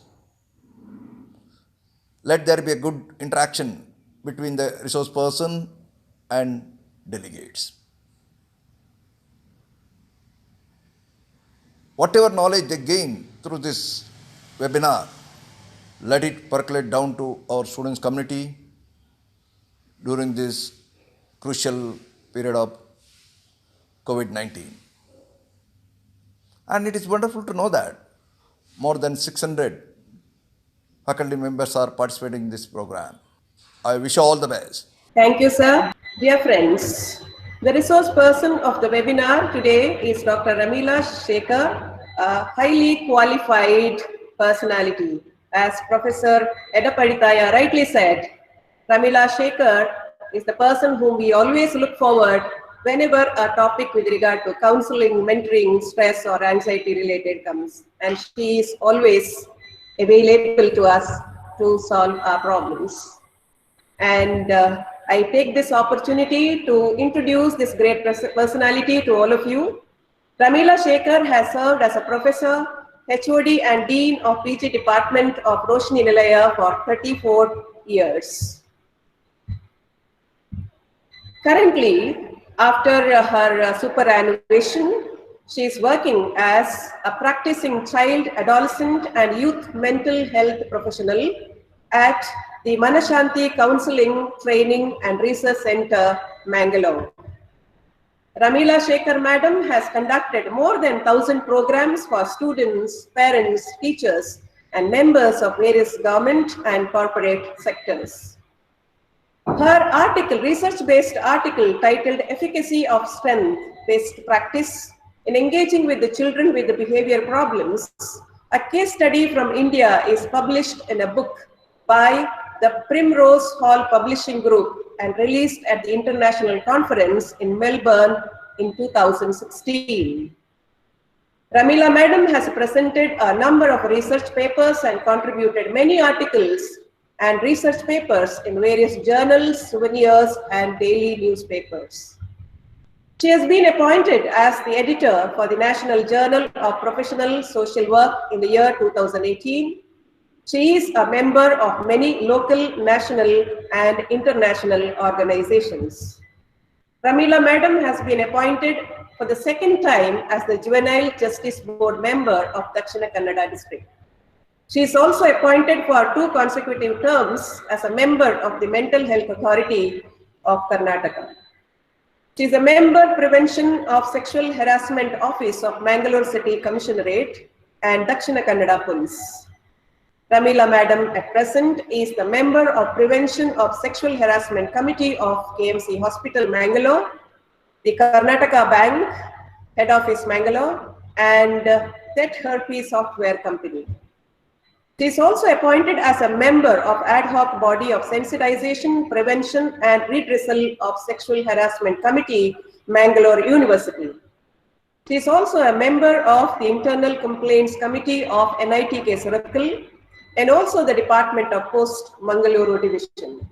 Speaker 6: Let there be a good interaction between the resource person and delegates. Whatever knowledge they gain through this webinar, let it percolate down to our students' community during this crucial period of COVID-19. And it is wonderful to know that more than 600 faculty members are participating in this program. I wish you all the best.
Speaker 5: Thank you, sir. Dear friends, the resource person of the webinar today is Dr. Ramila Shekhar, a highly qualified personality. As Professor Edapaditaya rightly said, Ramila Shekhar is the person whom we always look forward whenever a topic with regard to counseling, mentoring, stress or anxiety related comes. And she is always available to us to solve our problems. And I take this opportunity to introduce this great personality to all of you. Ramila Shekhar has served as a professor, HOD and Dean of PG Department of Roshni Nilaya for 34 years. Currently, after her superannuation, she is working as a practicing child, adolescent and youth mental health professional at the Manashanti Counseling, Training and Research Center, Mangalore. Ramila Shekhar Madam has conducted more than 1,000 programs for students, parents, teachers and members of various government and corporate sectors. Her article, research-based article titled Efficacy of Strength-Based Practice in Engaging with the Children with the Behavior Problems, a case study from India, is published in a book by the Primrose Hall Publishing Group and released at the International Conference in Melbourne in 2016. Ramila Madam has presented a number of research papers and contributed many articles and research papers in various journals, souvenirs, and daily newspapers. She has been appointed as the editor for the National Journal of Professional Social Work in the year 2018. She is a member of many local, national, and international organizations. Ramila Madam has been appointed for the second time as the Juvenile Justice Board member of Dakshina Kannada district. She is also appointed for 2 consecutive terms as a member of the Mental Health Authority of Karnataka. She is a member Prevention of Sexual Harassment Office of Mangalore City Commissionerate and Dakshina Kannada Police. Ramila Madam at present is the member of Prevention of Sexual Harassment Committee of KMC Hospital, Mangalore, the Karnataka Bank, Head Office, Mangalore, and That Herpes Software Company. She is also appointed as a member of Ad Hoc Body of Sensitization, Prevention and Redressal of Sexual Harassment Committee, Mangalore University. She is also a member of the Internal Complaints Committee of NITK Surattal and also the Department of Post, Mangaluru Division.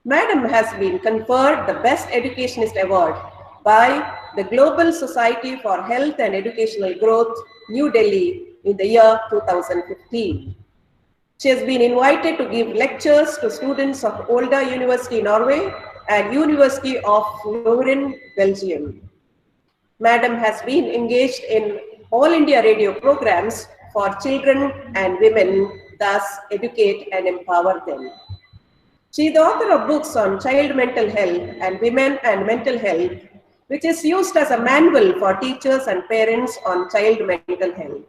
Speaker 5: Madam has been conferred the Best Educationist Award by the Global Society for Health and Educational Growth, New Delhi, in the year 2015. She has been invited to give lectures to students of Olda University, Norway, and University of Leuven, Belgium. Madam has been engaged in All India radio programs for children and women, thus educate and empower them. She is the author of books on child mental health and women and mental health, which is used as a manual for teachers and parents on child mental health.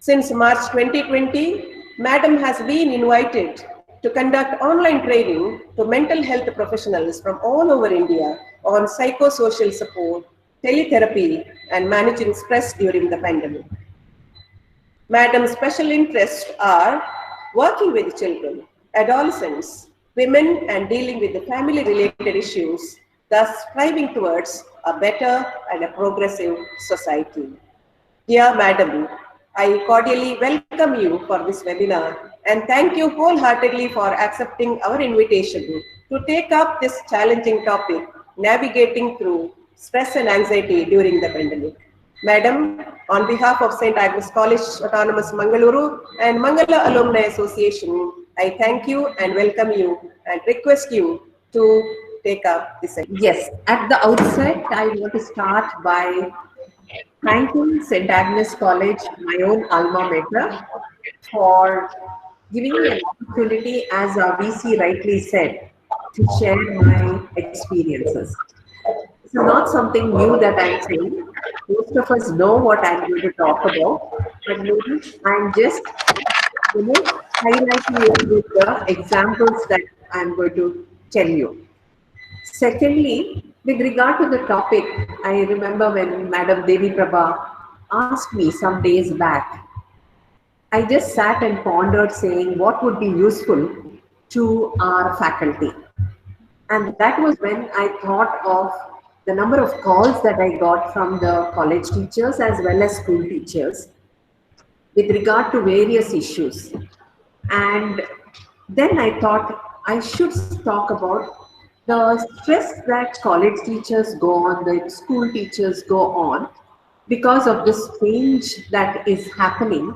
Speaker 5: Since March 2020, Madam has been invited to conduct online training to mental health professionals from all over India on psychosocial support, teletherapy, and managing stress during the pandemic. Madam's special interests are working with children, adolescents, women, and dealing with the family-related issues, thus striving towards a better and a progressive society. Dear Madam, I cordially welcome you for this webinar and thank you wholeheartedly for accepting our invitation to take up this challenging topic, navigating through stress and anxiety during the pandemic. Madam, on behalf of St. Agnes College, Autonomous Mangaluru and Mangala Alumni Association, I thank you and welcome you and request you to take up this.
Speaker 7: Yes, at the outset, I want to start by thanking St. Agnes College, my own alma mater, for giving me an opportunity, as our VC rightly said, to share my experiences. It's not something new that I'm saying. Most of us know what I'm going to talk about, but maybe I'm just, highlighting it with the examples that I'm going to tell you. Secondly, with regard to the topic, I remember when Madam Devi Prabha asked me some days back, I just sat and pondered saying what would be useful to our faculty. And that was when I thought of the number of calls that I got from the college teachers as well as school teachers with regard to various issues. And then I thought I should talk about the stress that college teachers go on, the school teachers go on because of this change that is happening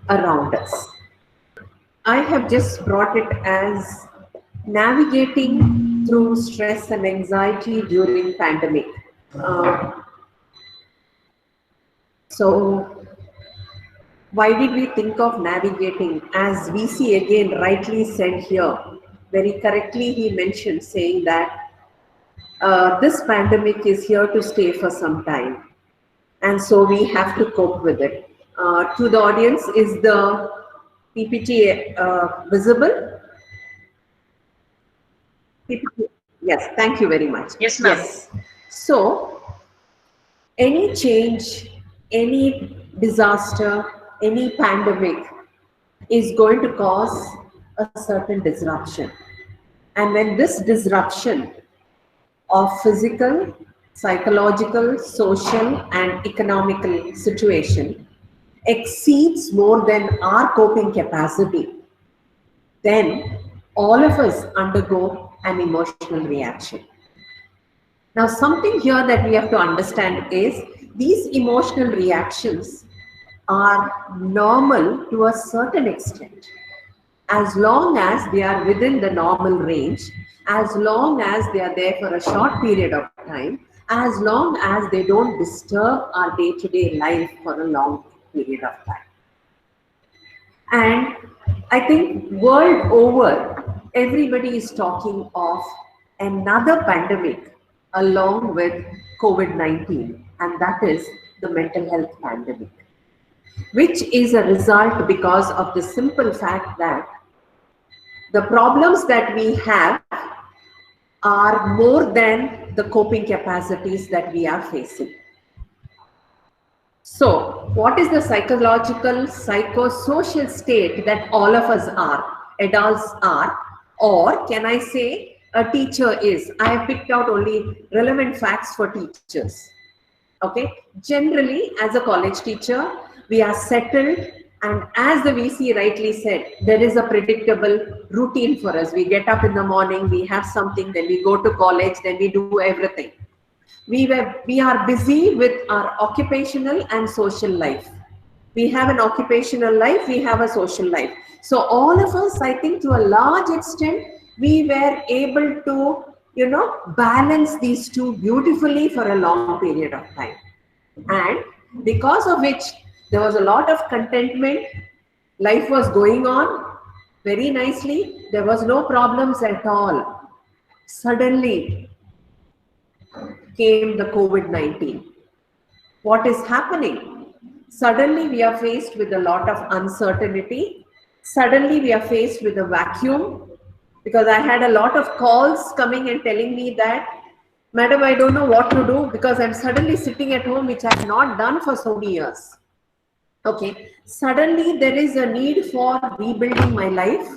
Speaker 7: around us. I have just brought it as navigating through stress and anxiety during pandemic. Uh, so why did we think of navigating? As VC again rightly said here, very correctly he mentioned saying that this pandemic is here to stay for some time. And so we have to cope with it. To the audience, is the PPT visible? PPT. Yes, thank you very much.
Speaker 8: Yes, ma'am.
Speaker 7: Yes. So, any change, any disaster, any pandemic is going to cause a certain disruption. And when this disruption of physical, psychological, social, and economical situation exceeds more than our coping capacity, then all of us undergo an emotional reaction. Now, something here that we have to understand is these emotional reactions are normal to a certain extent, as long as they are within the normal range, as long as they are there for a short period of time, as long as they don't disturb our day-to-day life for a long period of time. And I think world over, everybody is talking of another pandemic along with COVID-19, and that is the mental health pandemic, which is a result because of the simple fact that the problems that we have are more than the coping capacities that we are facing. So, what is the psychological, psychosocial state that all of us are, adults are, or can I say a teacher is? I have picked out only relevant facts for teachers. Okay, generally as a college teacher, we are settled, and as the VC rightly said, there is a predictable routine for us. We get up in the morning, we have something, then we go to college, then we do everything. We are busy with our occupational and social life. We have an occupational life, we have a social life. So all of us, I think to a large extent, we were able to, balance these two beautifully for a long period of time. And because of which there was a lot of contentment, life was going on very nicely, there was no problems at all. Suddenly came the COVID-19. What is happening? Suddenly we are faced with a lot of uncertainty. Suddenly we are faced with a vacuum, because I had a lot of calls coming and telling me that, Madam, I don't know what to do because I'm suddenly sitting at home, which I have not done for so many years. Okay, suddenly there is a need for rebuilding my life.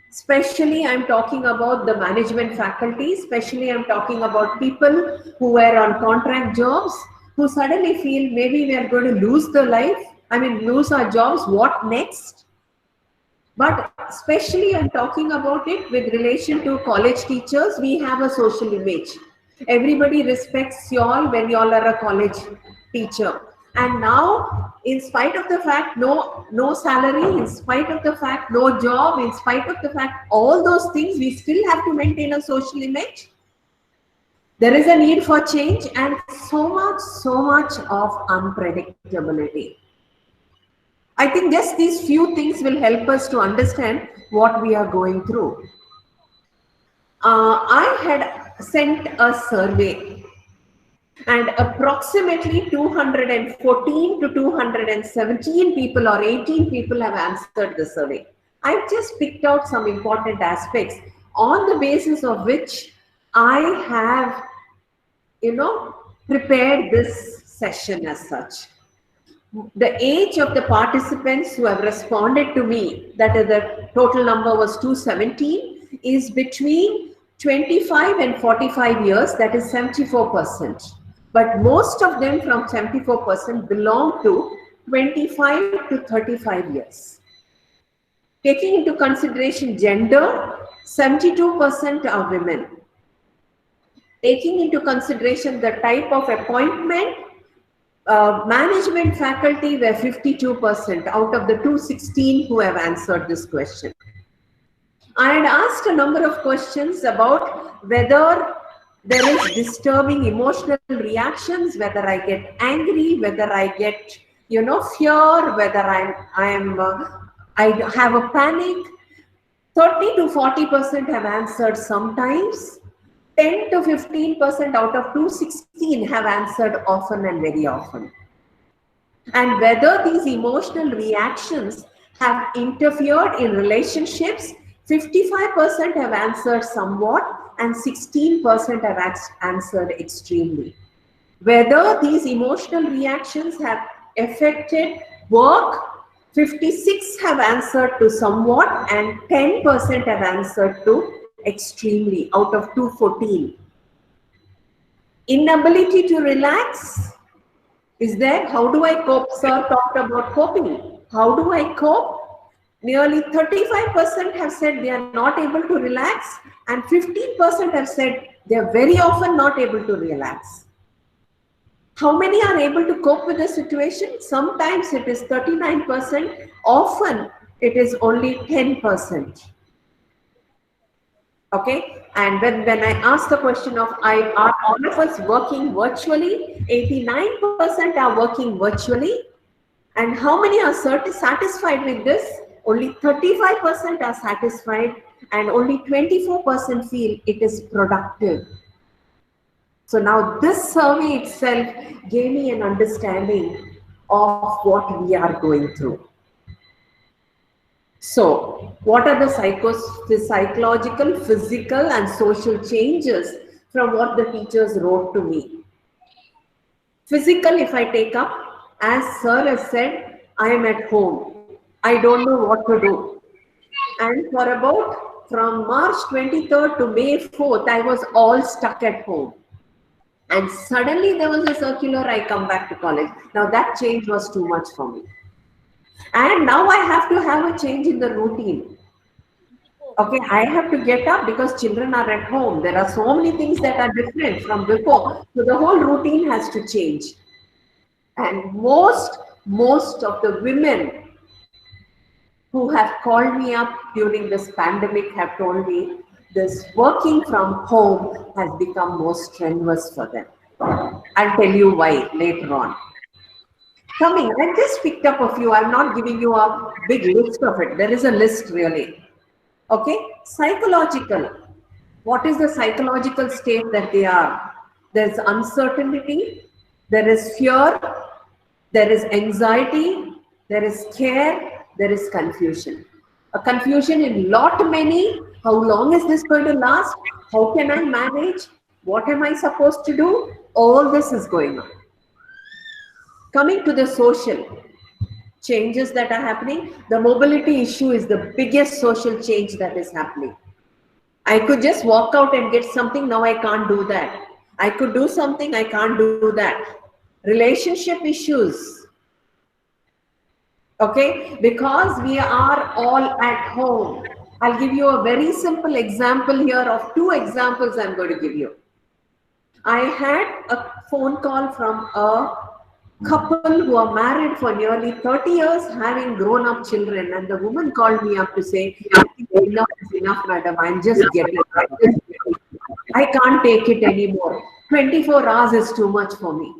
Speaker 7: Especially I'm talking about the management faculty, especially I'm talking about people who were on contract jobs, who suddenly feel maybe we are going to lose lose our jobs, what next? But especially I'm talking about it with relation to college teachers. We have a social image. Everybody respects you all when you all are a college teacher. And now, in spite of the fact no salary, in spite of the fact no job, in spite of the fact all those things, we still have to maintain a social image. There is a need for change and so much of unpredictability. I think just these few things will help us to understand what we are going through. I had sent a survey, and approximately 214 to 217 people or 18 people have answered the survey. I've just picked out some important aspects on the basis of which I have, prepared this session as such. The age of the participants who have responded to me, that is the total number was 217, is between 25 and 45 years, that is 74%. But most of them from 74% belong to 25 to 35 years. Taking into consideration gender, 72% are women. Taking into consideration the type of appointment, management faculty were 52% out of the 216 who have answered this question. I had asked a number of questions about whether there is disturbing emotional reactions, whether I get angry, whether I get, fear, whether I have a panic. 30 to 40% have answered sometimes. 10 to 15% out of 216 have answered often and very often. And whether these emotional reactions have interfered in relationships, 55% have answered somewhat and 16% have answered extremely. Whether these emotional reactions have affected work, 56 have answered to somewhat and 10% have answered to extremely out of 214. Inability to relax is there. How do I cope? Sir talked about coping. How do I cope? Nearly 35% have said they are not able to relax and 15% have said they are very often not able to relax. How many are able to cope with the situation? Sometimes it is 39%, often it is only 10%. Okay, and when I ask the question of are all of us working virtually, 89% are working virtually. And how many are satisfied with this? Only 35% are satisfied and only 24% feel it is productive. So now this survey itself gave me an understanding of what we are going through. So what are the psychological, physical and social changes from what the teachers wrote to me? Physical, if I take up, as sir has said, I am at home. I don't know what to do. And for about from March 23rd to May 4th, I was all stuck at home. And suddenly there was a circular, I come back to college. Now that change was too much for me. And now I have to have a change in the routine. Okay, I have to get up because children are at home. There are so many things that are different from before. So the whole routine has to change. And most of the women who have called me up during this pandemic have told me this working from home has become more strenuous for them. I'll tell you why later on. Coming, I just picked up a few. I'm not giving you a big list of it. There is a list really. Okay, psychological. What is the psychological state that they are? There's uncertainty, there is fear, there is anxiety, there is care, there is confusion. A confusion in lot many. How long is this going to last? How can I manage? What am I supposed to do? All this is going on. Coming to the social changes that are happening, the mobility issue is the biggest social change that is happening. I could just walk out and get something, now I can't do that. I could do something, I can't do that. Relationship issues. Okay, because we are all at home. I'll give you a very simple example here of two examples I'm going to give you. I had a phone call from a couple who are married for nearly 30 years, having grown up children, and the woman called me up to say, enough is enough, madam, I'm just getting it. I can't take it anymore. 24 hours is too much for me.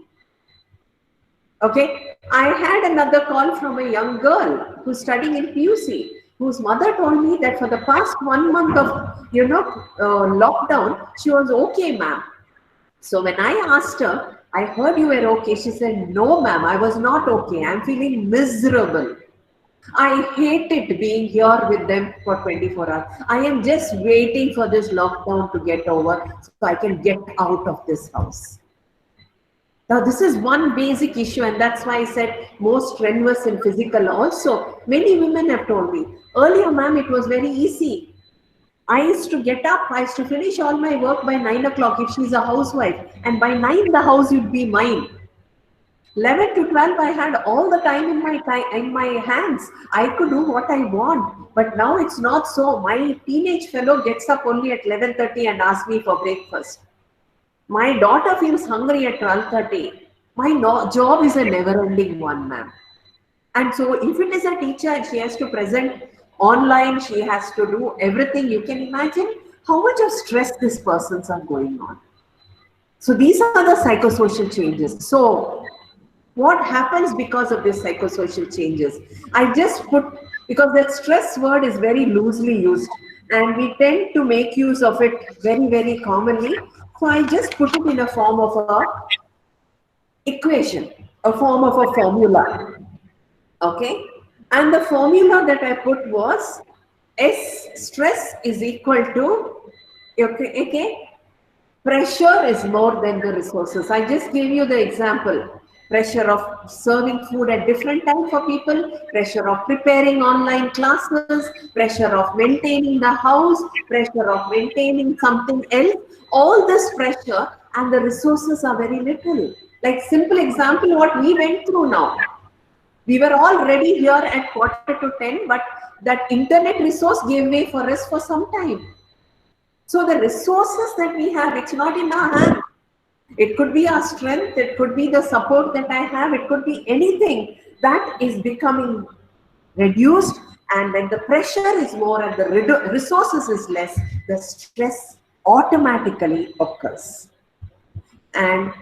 Speaker 7: Okay, I had another call from a young girl who's studying in PUC, whose mother told me that for the past 1 month of, lockdown, she was okay, ma'am. So when I asked her, I heard you were okay. She said, no, ma'am, I was not okay. I'm feeling miserable. I hated being here with them for 24 hours. I am just waiting for this lockdown to get over so I can get out of this house. Now, this is one basic issue, and that's why I said more strenuous and physical also. Many women have told me, earlier, ma'am, it was very easy. I used to get up, I used to finish all my work by 9 o'clock if she's a housewife, and by 9 the house would be mine. 11 to 12 I had all the time in my hands. I could do what I want. But now it's not so. My teenage fellow gets up only at 11:30 and asks me for breakfast. My daughter feels hungry at 12:30. My job is a never-ending one, ma'am. And so if it is a teacher and she has to present online, she has to do everything, you can imagine how much of stress these persons are going on. So these are the psychosocial changes. So what happens because of these psychosocial changes? I just put, because that stress word is very loosely used and we tend to make use of it very, very commonly. So I just put it in a form of a equation, a form of a formula. Okay, and the formula that I put was S stress is equal to, okay, pressure is more than the resources. I just gave you the example. Pressure of serving food at different times for people, pressure of preparing online classes, pressure of maintaining the house, pressure of maintaining something else. All this pressure and the resources are very little. Like simple example, what we went through now. We were all ready here at 9:45, but that internet resource gave way for us for some time. So the resources that we have, it's not in our hands. It could be our strength, it could be the support that I have, it could be anything that is becoming reduced. And when the pressure is more and the resources is less, the stress automatically occurs. And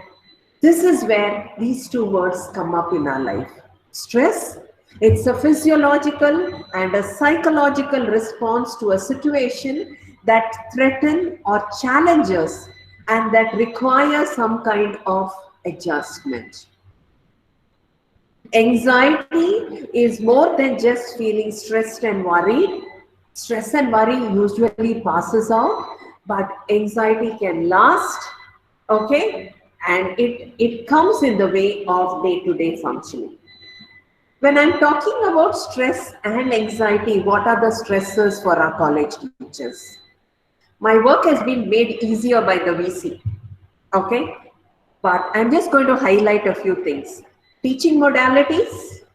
Speaker 7: this is where these two words come up in our life. Stress, it's a physiological and a psychological response to a situation that threatens or challenges and that requires some kind of adjustment. Anxiety is more than just feeling stressed and worried. Stress and worry usually passes out, but anxiety can last, okay? And it comes in the way of day-to-day functioning. When I'm talking about stress and anxiety, what are the stressors for our college teachers? My work has been made easier by the VC, okay? But I'm just going to highlight a few things. Teaching modalities.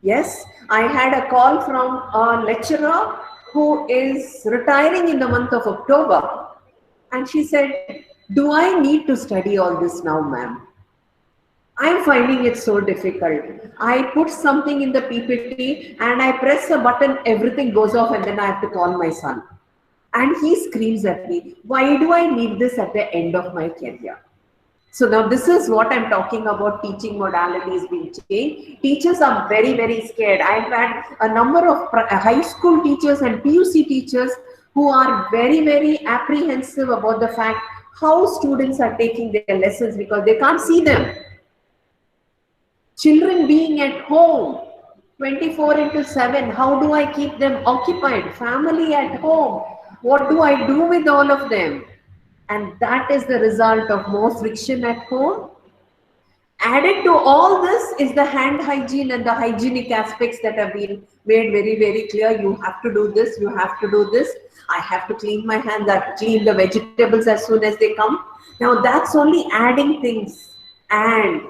Speaker 7: Yes, I had a call from a lecturer who is retiring in the month of October. And she said, do I need to study all this now, ma'am? I'm finding it so difficult. I put something in the PPT and I press a button, everything goes off and then I have to call my son. And he screams at me, why do I need this at the end of my career? So now this is what I'm talking about, teaching modalities being changed. Teachers are very, very scared. I've had a number of high school teachers and PUC teachers who are very, very apprehensive about the fact how students are taking their lessons because they can't see them. Children being at home 24/7, how do I keep them occupied? Family at home, what do I do with all of them? And that is the result of more friction at home. Added to all this is the hand hygiene and the hygienic aspects that have been made very, very clear. You have to do this, you have to do this. I have to clean my hands, I have to clean the vegetables as soon as they come. Now that's only adding things. And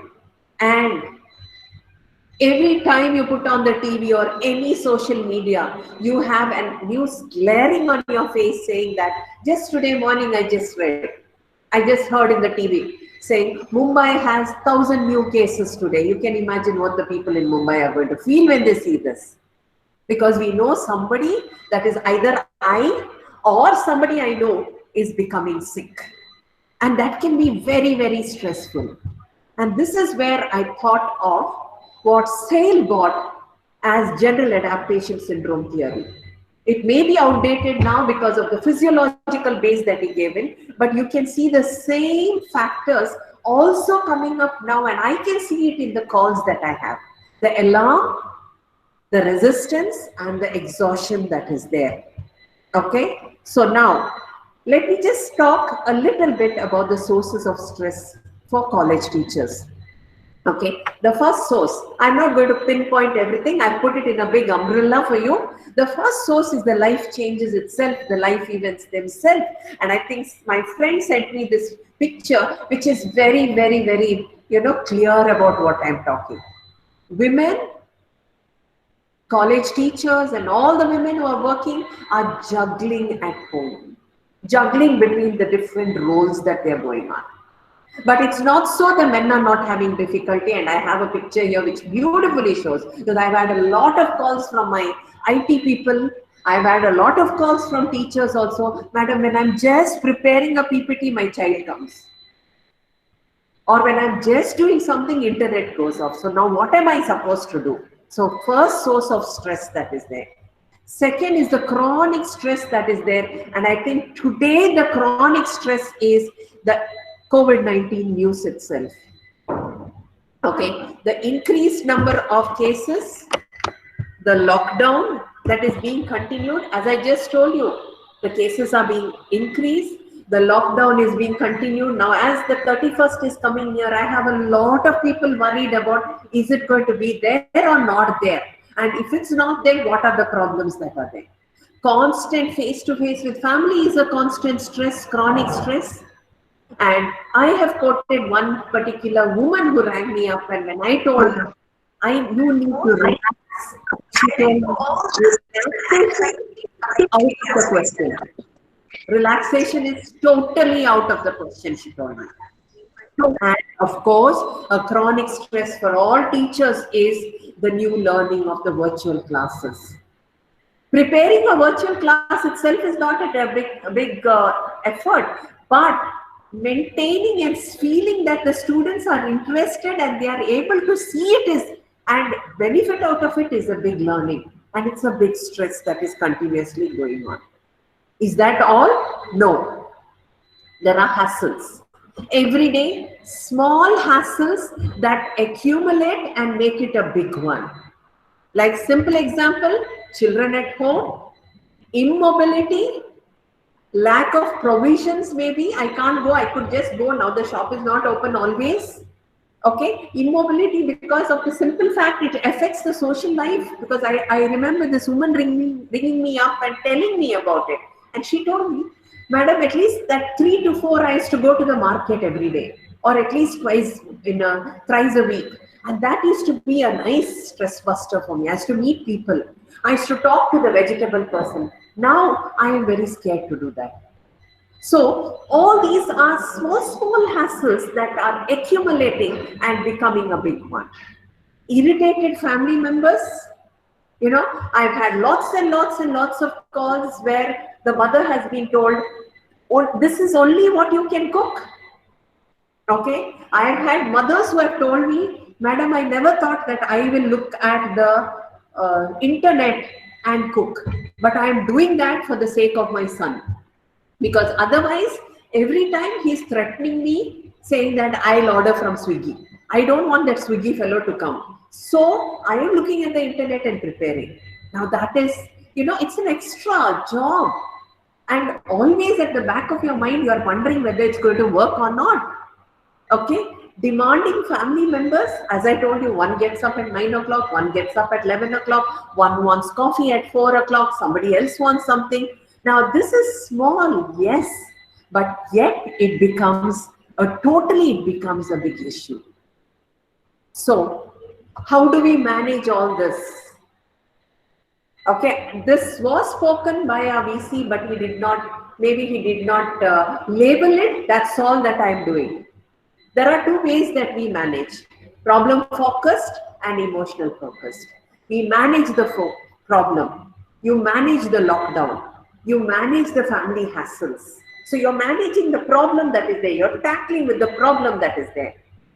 Speaker 7: every time you put on the TV or any social media, you have a news glaring on your face saying that just today morning I just heard in the TV saying Mumbai has 1,000 new cases today. You can imagine what the people in Mumbai are going to feel when they see this. Because we know somebody that is either I or somebody I know is becoming sick. And that can be very, very stressful. And this is where I thought of what Sale got as general adaptation syndrome theory. It may be outdated now because of the physiological base that he gave in, but you can see the same factors also coming up now, and I can see it in the calls that I have. The alarm, the resistance, and the exhaustion that is there. Okay, so now let me just talk a little bit about the sources of stress for college teachers. Okay, the first source, I'm not going to pinpoint everything, I've put it in a big umbrella for you. The first source is the life changes itself, the life events themselves. And I think my friend sent me this picture, which is very, very, very, clear about what I'm talking. Women, college teachers, and all the women who are working are juggling at home, juggling between the different roles that they're going on. But it's not so the men are not having difficulty, and I have a picture here which beautifully shows, because I've had a lot of calls from my IT people, I've had a lot of calls from teachers also. Madam, when I'm just preparing a PPT, my child comes. Or when I'm just doing something, internet goes off. So now what am I supposed to do? So first source of stress that is there. Second is the chronic stress that is there. And I think today the chronic stress is the COVID-19 news itself. Okay, the increased number of cases, the lockdown that is being continued. As I just told you, the cases are being increased. The lockdown is being continued. Now, as the 31st is coming near, I have a lot of people worried about, is it going to be there or not there? And if it's not there, what are the problems that are there? Constant face-to-face with family is a constant stress, chronic stress. And I have quoted one particular woman who rang me up, and when I told her, you need to relax, she told me, relaxation is out of the question. Relaxation is totally out of the question, she told me. And of course, a chronic stress for all teachers is the new learning of the virtual classes. Preparing a virtual class itself is not a big effort, but maintaining and feeling that the students are interested and they are able to see it is, and benefit out of it is a big learning. And it's a big stress that is continuously going on. Is that all? No. There are hassles. Every day, small hassles that accumulate and make it a big one. Like simple example, children at home, immobility, lack of provisions maybe. I can't go, I could just go. Now the shop is not open always. Okay, immobility because of the simple fact it affects the social life. Because I remember this woman ringing me up and telling me about it. And she told me, Madam, at least that 3 to 4 I used to go to the market every day, or at least thrice a week. And that used to be a nice stress buster for me. I used to meet people. I used to talk to the vegetable person. Now I am very scared to do that. So all these are small hassles that are accumulating and becoming a big one. Irritated family members. I've had lots and lots of calls where the mother has been told, oh, this is only what you can cook. Okay, I have had mothers who have told me, Madam, I never thought that I will look at the internet and cook, but I am doing that for the sake of my son. Because otherwise, every time he's threatening me, saying that I'll order from Swiggy. I don't want that Swiggy fellow to come. So I am looking at the internet and preparing. Now that is, it's an extra job. And always at the back of your mind, you are wondering whether it's going to work or not. Okay, demanding family members, as I told you, one gets up at 9 o'clock, one gets up at 11 o'clock, one wants coffee at 4 o'clock, somebody else wants something. Now this is small, yes, but yet it becomes a big issue. So how do we manage all this? Okay, this was spoken by our VC, but he did not label it. That's all that I'm doing. There are two ways that we manage: problem focused and emotional focused. We manage the problem. You manage the lockdown. You manage the family hassles. So you're managing the problem that is there. You're tackling with the problem that is there.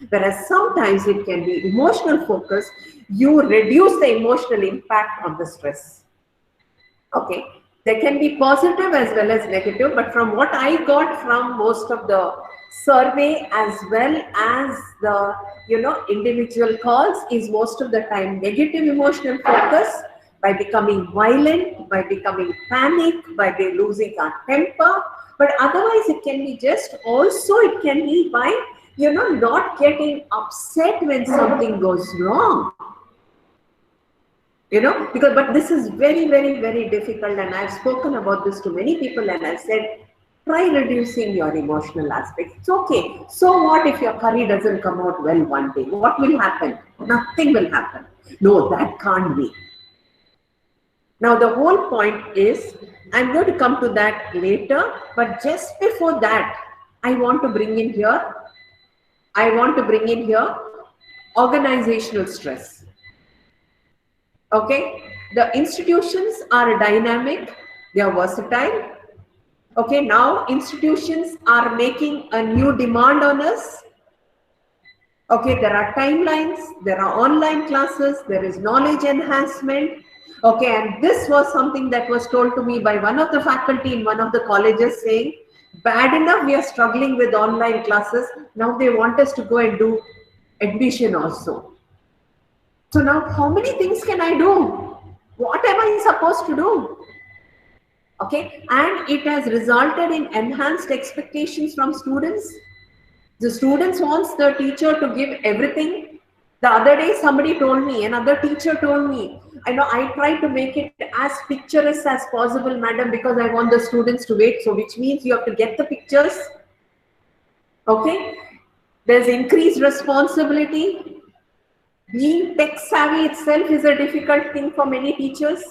Speaker 7: Whereas sometimes it can be emotional focus. You reduce the emotional impact on the stress. Okay. There can be positive as well as negative, but from what I got from most of the survey as well as the individual calls is most of the time negative emotional focus, by becoming violent, by becoming panic, by losing our temper. But otherwise it can be just also, it can be by not getting upset when something goes wrong. Because, but this is very, very, very difficult, and I've spoken about this to many people, and I've said, try reducing your emotional aspects. It's okay. So what if your curry doesn't come out well one day? What will happen? Nothing will happen. No, that can't be. Now, the whole point is, I'm going to come to that later, but just before that, I want to bring in here organizational stress. Okay, the institutions are dynamic, they are versatile. Okay, now institutions are making a new demand on us. Okay, there are timelines, there are online classes, there is knowledge enhancement. Okay, and this was something that was told to me by one of the faculty in one of the colleges, saying, bad enough we are struggling with online classes, now they want us to go and do admission also. So now how many things can I do? What am I supposed to do? Okay, and it has resulted in enhanced expectations from students. The students wants the teacher to give everything. The other day somebody told me, another teacher told me, I try to make it as picturesque as possible, madam, because I want the students to wait. So which means you have to get the pictures. Okay, there's increased responsibility. Being tech savvy itself is a difficult thing for many teachers.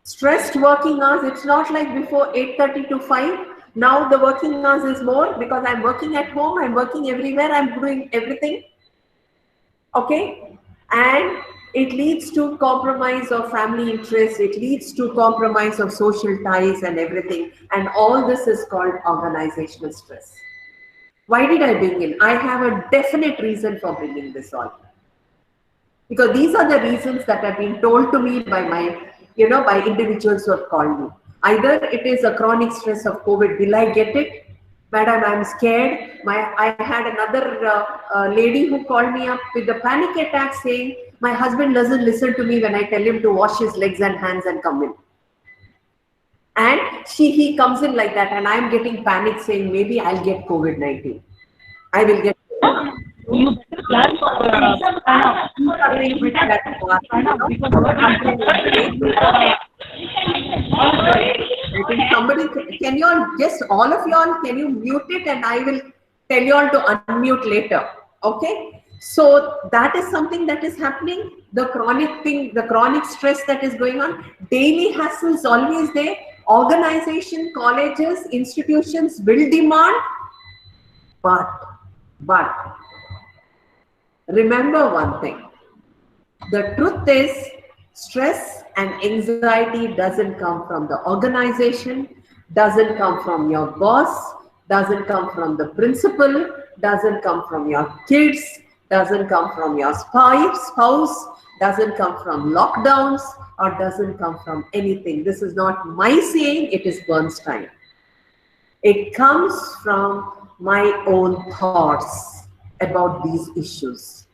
Speaker 7: Stressed working hours, it's not like before 8:30 to 5. Now the working hours is more because I'm working at home, I'm working everywhere, I'm doing everything. Okay, and it leads to compromise of family interests, it leads to compromise of social ties and everything. And all this is called organizational stress. Why did I bring in? I have a definite reason for bringing this on. Because these are the reasons that have been told to me by my, by individuals who have called me. Either it is a chronic stress of COVID. Will I get it? Madam, I'm scared. I had another lady who called me up with a panic attack saying, my husband doesn't listen to me when I tell him to wash his legs and hands and come in. And he comes in like that, and I'm getting panic saying, maybe I'll get COVID-19. I will get you better plan for I think somebody, can you all, just all of you all, can you mute it, and I will tell you all to unmute later. Okay, so that is something that is happening. The chronic thing, the chronic stress that is going on, daily hassles always there. Organization, colleges, institutions will demand, but remember one thing, the truth is stress and anxiety doesn't come from the organization, doesn't come from your boss, doesn't come from the principal, doesn't come from your kids, doesn't come from your spouse, doesn't come from lockdowns, or doesn't come from anything. This is not my saying, it is Bernstein. It comes from my own thoughts about these issues.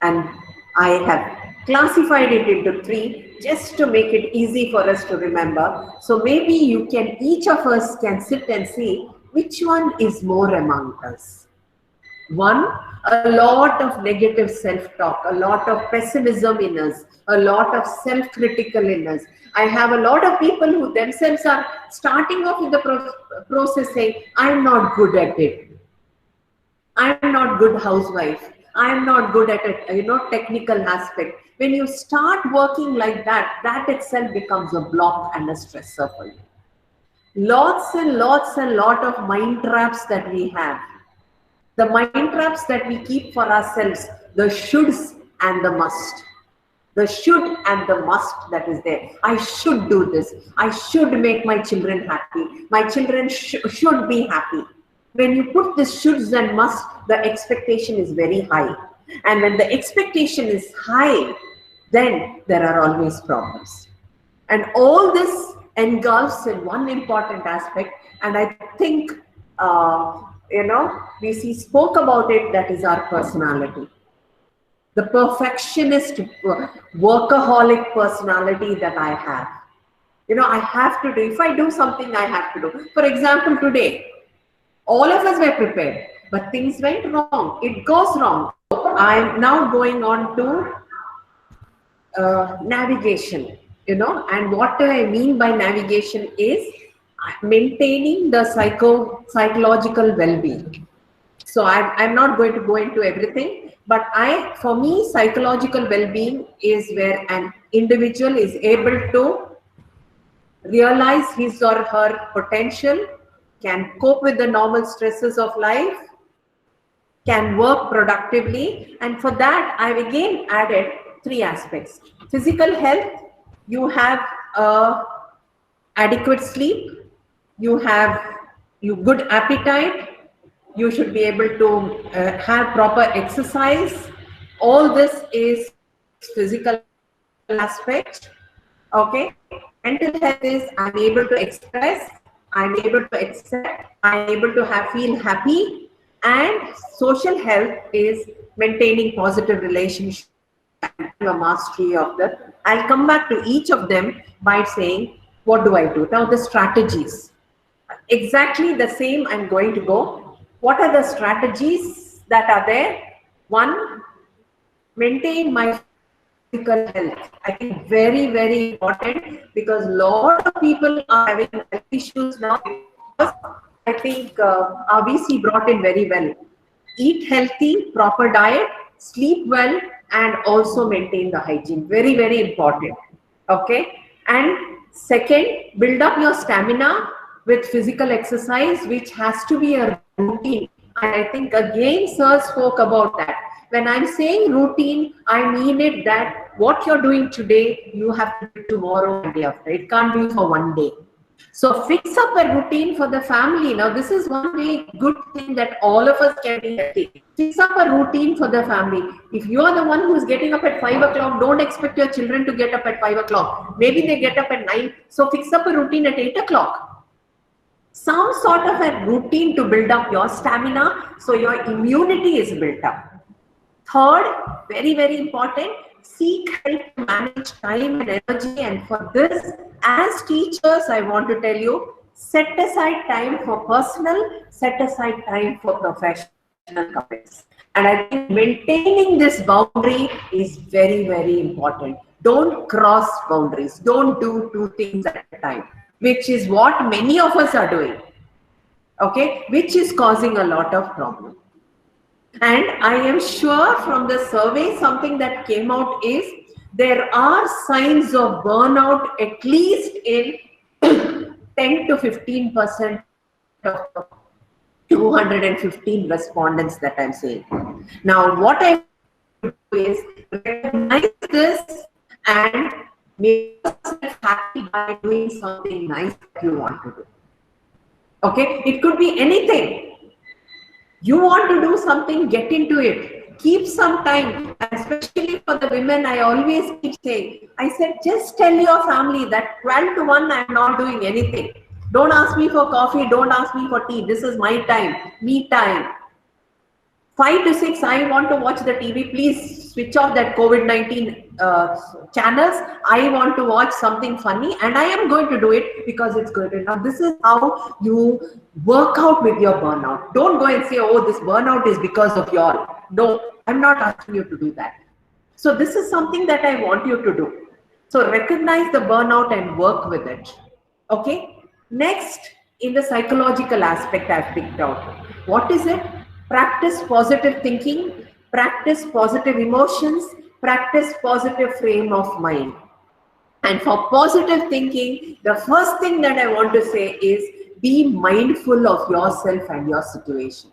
Speaker 7: And I have classified it into 3 just to make it easy for us to remember. So maybe each of us can sit and see which one is more among us. 1, a lot of negative self-talk, a lot of pessimism in us, a lot of self-critical in us. I have a lot of people who themselves are starting off with the process saying, I'm not good at it. I'm not good housewife. I'm not good at it, technical aspect. When you start working like that, that itself becomes a block and a stressor for you. Lots and lots and lot of mind traps that we have. The mind traps that we keep for ourselves, the shoulds and the must. The should and the must that is there. I should do this. I should make my children happy. My children should be happy. When you put the shoulds and must, the expectation is very high. And when the expectation is high, then there are always problems. And all this engulfs in one important aspect. And I think, we spoke about it, that is our personality. The perfectionist, workaholic personality that I have. I have to do, if I do something, I have to do. For example, today, all of us were prepared. but things went wrong. It goes wrong. I'm now going on to navigation, and what I mean by navigation is maintaining the psychological well-being. So I'm not going to go into everything, but for me, psychological well-being is where an individual is able to realize his or her potential, can cope with the normal stresses of life, can work productively. And for that, I've again added three aspects. Physical health, you have adequate sleep, you have good appetite, you should be able to have proper exercise. All this is physical aspect. Okay, mental health is I'm able to express, I'm able to accept, I'm able to feel happy. And social health is maintaining positive relationships and a mastery of the. I'll come back to each of them by saying, what do I do? Now the strategies. Exactly the same I'm going to go. What are the strategies that are there? One, maintain my physical health. I think very, very important, because a lot of people are having health issues now. I think our VC brought in very well. Eat healthy, proper diet, sleep well, and also maintain the hygiene. Very, very important. Okay. And second, build up your stamina with physical exercise, which has to be a routine. And I think again, sir spoke about that. When I'm saying routine, I mean it that what you're doing today, you have to do tomorrow and day after. It can't be for one day. So fix up a routine for the family. Now, this is one very good thing that all of us can be happy. Fix up a routine for the family. If you are the one who's getting up at 5 o'clock, don't expect your children to get up at 5 o'clock. Maybe they get up at 9. So fix up a routine at 8 o'clock. Some sort of a routine to build up your stamina, so your immunity is built up. Third, very, very important, seek help to manage time and energy. And for this, as teachers, I want to tell you, set aside time for personal, set aside time for professional commitments. And I think maintaining this boundary is very, very important. Don't cross boundaries. Don't do two things at a time, which is what many of us are doing. Okay, which is causing a lot of problems. And I am sure from the survey, something that came out is there are signs of burnout at least in 10 to 15% of 215 respondents that I'm saying. Now, what I do is recognize this and make yourself happy by doing something nice that you want to do. Okay, it could be anything. You want to do something, get into it. Keep some time, especially for the women. I always keep saying, I said, just tell your family that 12 to 1, I'm not doing anything. Don't ask me for coffee. Don't ask me for tea. This is my time, me time. 5 to 6, I want to watch the TV. Please switch off that COVID-19 channels. I want to watch something funny, and I am going to do it because it's good. Now, this is how you work out with your burnout. Don't go and say, oh, this burnout is because of y'all. No, I'm not asking you to do that. So this is something that I want you to do. So recognize the burnout and work with it. Okay. Next, in the psychological aspect I've picked out. What is it? Practice positive thinking, practice positive emotions, practice positive frame of mind. And for positive thinking, the first thing that I want to say is be mindful of yourself and your situation.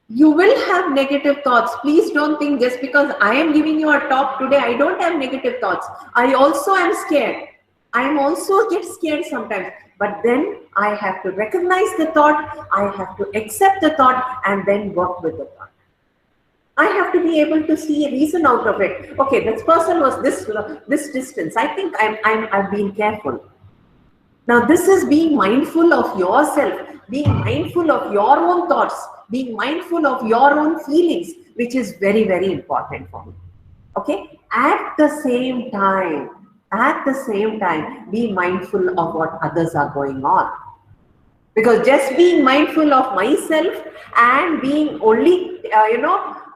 Speaker 7: You will have negative thoughts. Please don't think just because I am giving you a talk today, I don't have negative thoughts. I also am scared. I am also get scared sometimes. But then I have to recognize the thought, I have to accept the thought, and then work with the thought. I have to be able to see a reason out of it. Okay, this person was this distance. I think I've been careful. Now this is being mindful of yourself, being mindful of your own thoughts, being mindful of your own feelings, which is very, very important for me. Okay, at the same time, be mindful of what others are going on. Because just being mindful of myself and being only,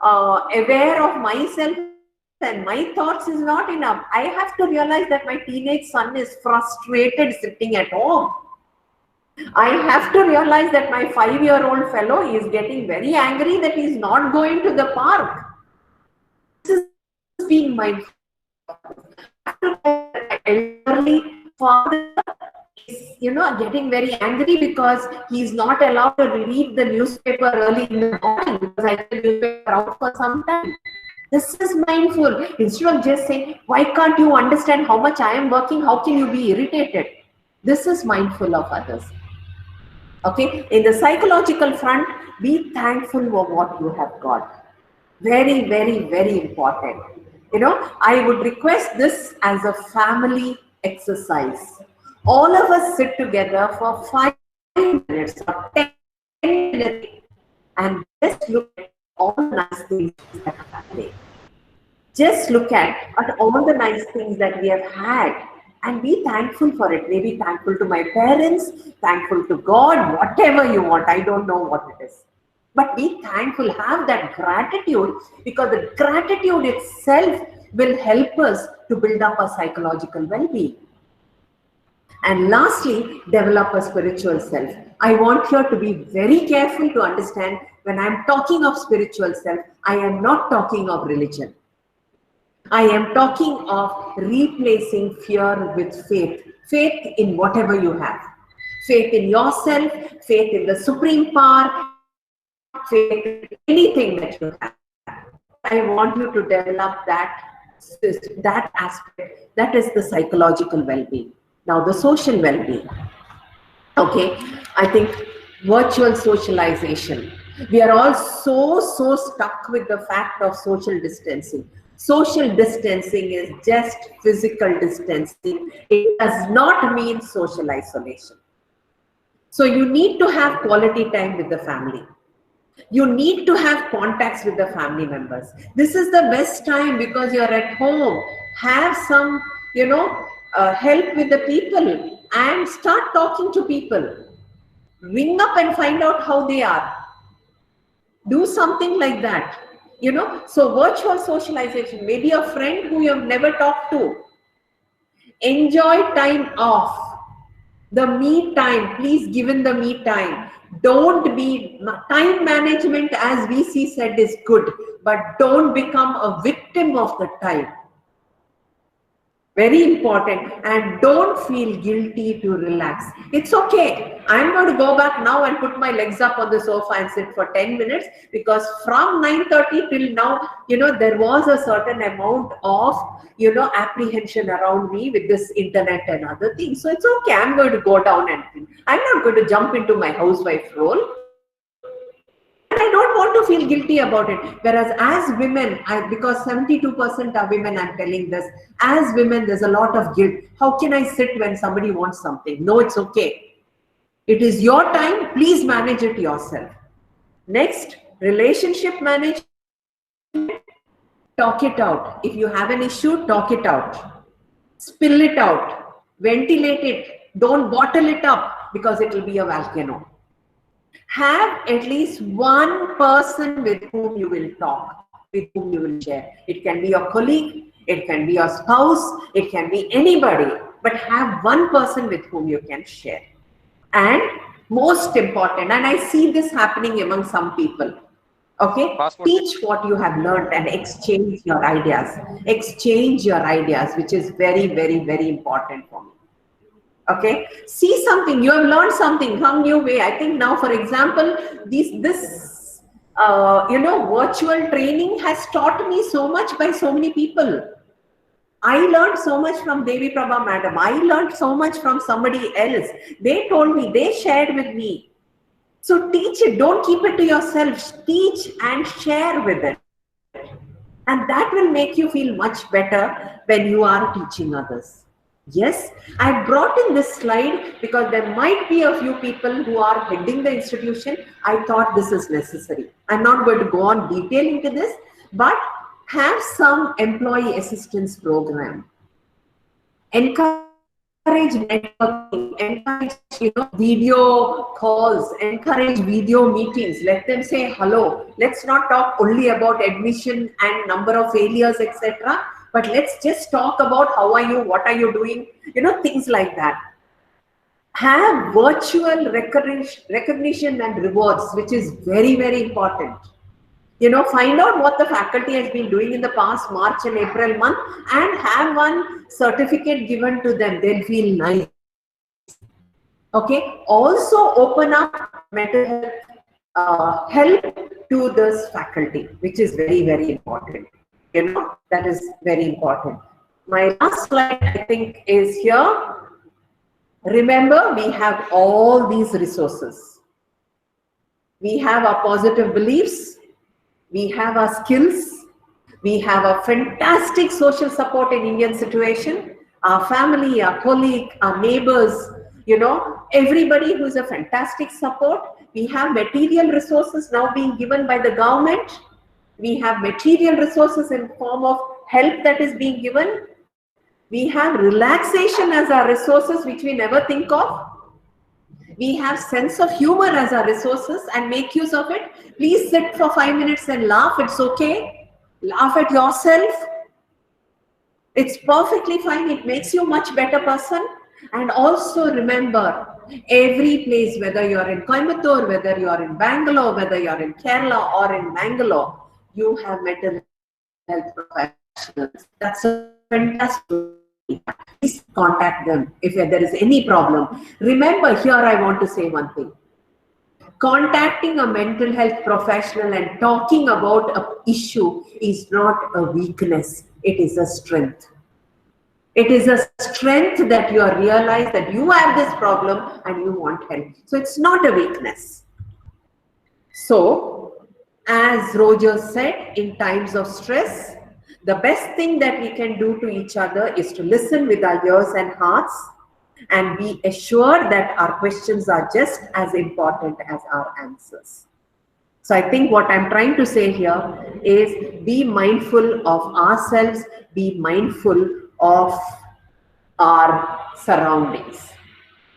Speaker 7: aware of myself and my thoughts is not enough. I have to realize that my teenage son is frustrated sitting at home. I have to realize that my 5-year-old fellow is getting very angry that he is not going to the park. This is being mindful. My elderly father is, getting very angry because he is not allowed to read the newspaper early in the morning because I have the newspaper out for some time. This is mindful. Instead of just saying, why can't you understand how much I am working? How can you be irritated? This is mindful of others. Okay, in the psychological front, be thankful for what you have got. Very, very, very important. I would request this as a family exercise. All of us sit together for 5 minutes or 10 minutes and just look at all the nice things that are happening. Just look at all the nice things that we have had and be thankful for it. Maybe thankful to my parents, thankful to God, whatever you want. I don't know what it is. But be thankful, have that gratitude, because the gratitude itself will help us to build up a psychological well-being. And lastly, develop a spiritual self. I want here to be very careful to understand when I'm talking of spiritual self, I am not talking of religion. I am talking of replacing fear with faith. Faith in whatever you have. Faith in yourself, faith in the supreme power, faith in anything that you have. I want you to develop that aspect. That is the psychological well-being. Now the social well-being. Okay, I think virtual socialization. We are all so stuck with the fact of social distancing. Social distancing is just physical distancing. It does not mean social isolation. So you need to have quality time with the family. You need to have contacts with the family members. This is the best time because you're at home. Have some, help with the people and start talking to people. Ring up and find out how they are. Do something like that. So virtual socialization, maybe a friend who you have never talked to. Enjoy time off. The me time, please give in the me time. Don't be, time management as VC said is good, but don't become a victim of the time. Very important. And don't feel guilty to relax. It's okay. I'm going to go back now and put my legs up on the sofa and sit for 10 minutes because from 9:30 till now, there was a certain amount of, apprehension around me with this internet and other things. So it's okay. I'm going to go down and think. I'm not going to jump into my housewife role. And I don't want to feel guilty about it. Whereas as women, because 72% are women, I'm telling this, as women, there's a lot of guilt. How can I sit when somebody wants something? No, it's okay. It is your time. Please manage it yourself. Next, relationship management. Talk it out. If you have an issue, talk it out. Spill it out. Ventilate it. Don't bottle it up because it will be a volcano. Have at least one person with whom you will talk, with whom you will share. It can be your colleague, it can be your spouse, it can be anybody, but have one person with whom you can share. And most important, and I see this happening among some people, okay, teach what you have learned and exchange your ideas. Exchange your ideas, which is very, very, very important for me. Okay, see something, you have learned something, some new way. I think now, for example, this virtual training has taught me so much by so many people. I learned so much from Devi Prabha madam. I learned so much from somebody else. They told me, they shared with me. So teach it, don't keep it to yourself. Teach and share with it. And that will make you feel much better when you are teaching others. Yes, I brought in this slide because there might be a few people who are heading the institution. I thought this is necessary. I'm not going to go on detail into this, but have some employee assistance program. Encourage encourage networking, encourage video calls, encourage video meetings. Let them say hello. Let's not talk only about admission and number of failures, etc. But let's just talk about how are you, what are you doing, things like that. Have virtual recognition and rewards, which is very, very important. Find out what the faculty has been doing in the past March and April month and have one certificate given to them. They'll feel nice. Okay. Also open up mental health help to this faculty, which is very, very important. That is very important. My last slide, I think, is here. Remember, we have all these resources. We have our positive beliefs. We have our skills. We have a fantastic social support in Indian situation. Our family, our colleague, our neighbors, everybody who is a fantastic support. We have material resources now being given by the government. We have material resources in form of help that is being given. We have relaxation as our resources, which we never think of. We have sense of humor as our resources and make use of it. Please sit for 5 minutes and laugh. It's okay. Laugh at yourself. It's perfectly fine. It makes you a much better person. And also remember, every place, whether you're in Coimbatore, whether you're in Bangalore, whether you're in Kerala or in Bangalore, you have mental health professionals. That's a fantastic. Please contact them if there is any problem. Remember, here I want to say one thing. Contacting a mental health professional and talking about an issue is not a weakness. It is a strength. It is a strength that you realize that you have this problem and you want help. So it's not a weakness. So, as Roger said, in times of stress, the best thing that we can do to each other is to listen with our ears and hearts and be assured that our questions are just as important as our answers. So I think what I'm trying to say here is be mindful of ourselves, be mindful of our surroundings.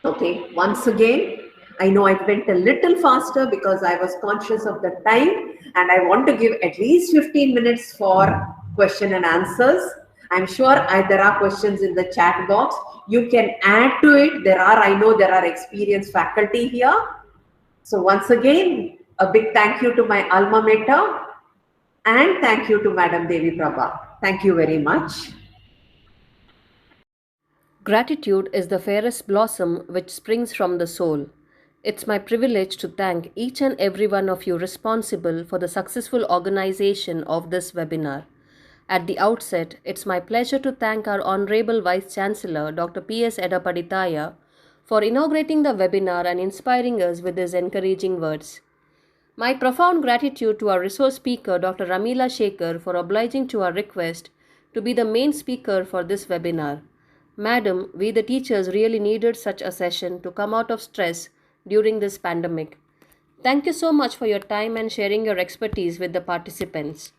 Speaker 7: Okay, once again, I know I went a little faster because I was conscious of the time and I want to give at least 15 minutes for question and answers. I'm sure there are questions in the chat box. You can add to it. I know there are experienced faculty here. So once again, a big thank you to my alma mater and thank you to Madam Devi Prabha. Thank you very much.
Speaker 8: Gratitude is the fairest blossom which springs from the soul. It's my privilege to thank each and every one of you responsible for the successful organization of this webinar. At the outset, it's my pleasure to thank our Honorable Vice Chancellor, Dr. P.S. Edapaditaya, for inaugurating the webinar and inspiring us with his encouraging words. My profound gratitude to our resource speaker, Dr. Ramila Shekhar, for obliging to our request to be the main speaker for this webinar. Madam, we the teachers really needed such a session to come out of stress during this pandemic. Thank you so much for your time and sharing your expertise with the participants.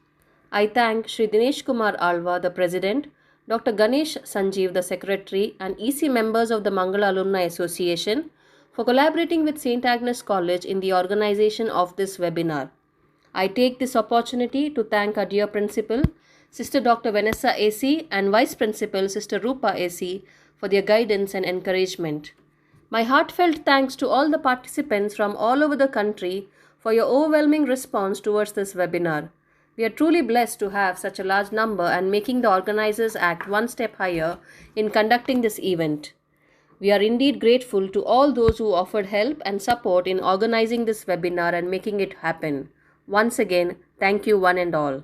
Speaker 8: I thank Shri Dinesh Kumar Alva, the President, Dr. Ganesh Sanjeev, the Secretary, and EC members of the Mangala Alumni Association for collaborating with St. Agnes College in the organization of this webinar. I take this opportunity to thank our dear Principal, Sister Dr. Vanessa AC, and Vice Principal, Sister Rupa AC, for their guidance and encouragement. My heartfelt thanks to all the participants from all over the country for your overwhelming response towards this webinar. We are truly blessed to have such a large number and making the organizers act one step higher in conducting this event. We are indeed grateful to all those who offered help and support in organizing this webinar and making it happen. Once again, thank you one and all.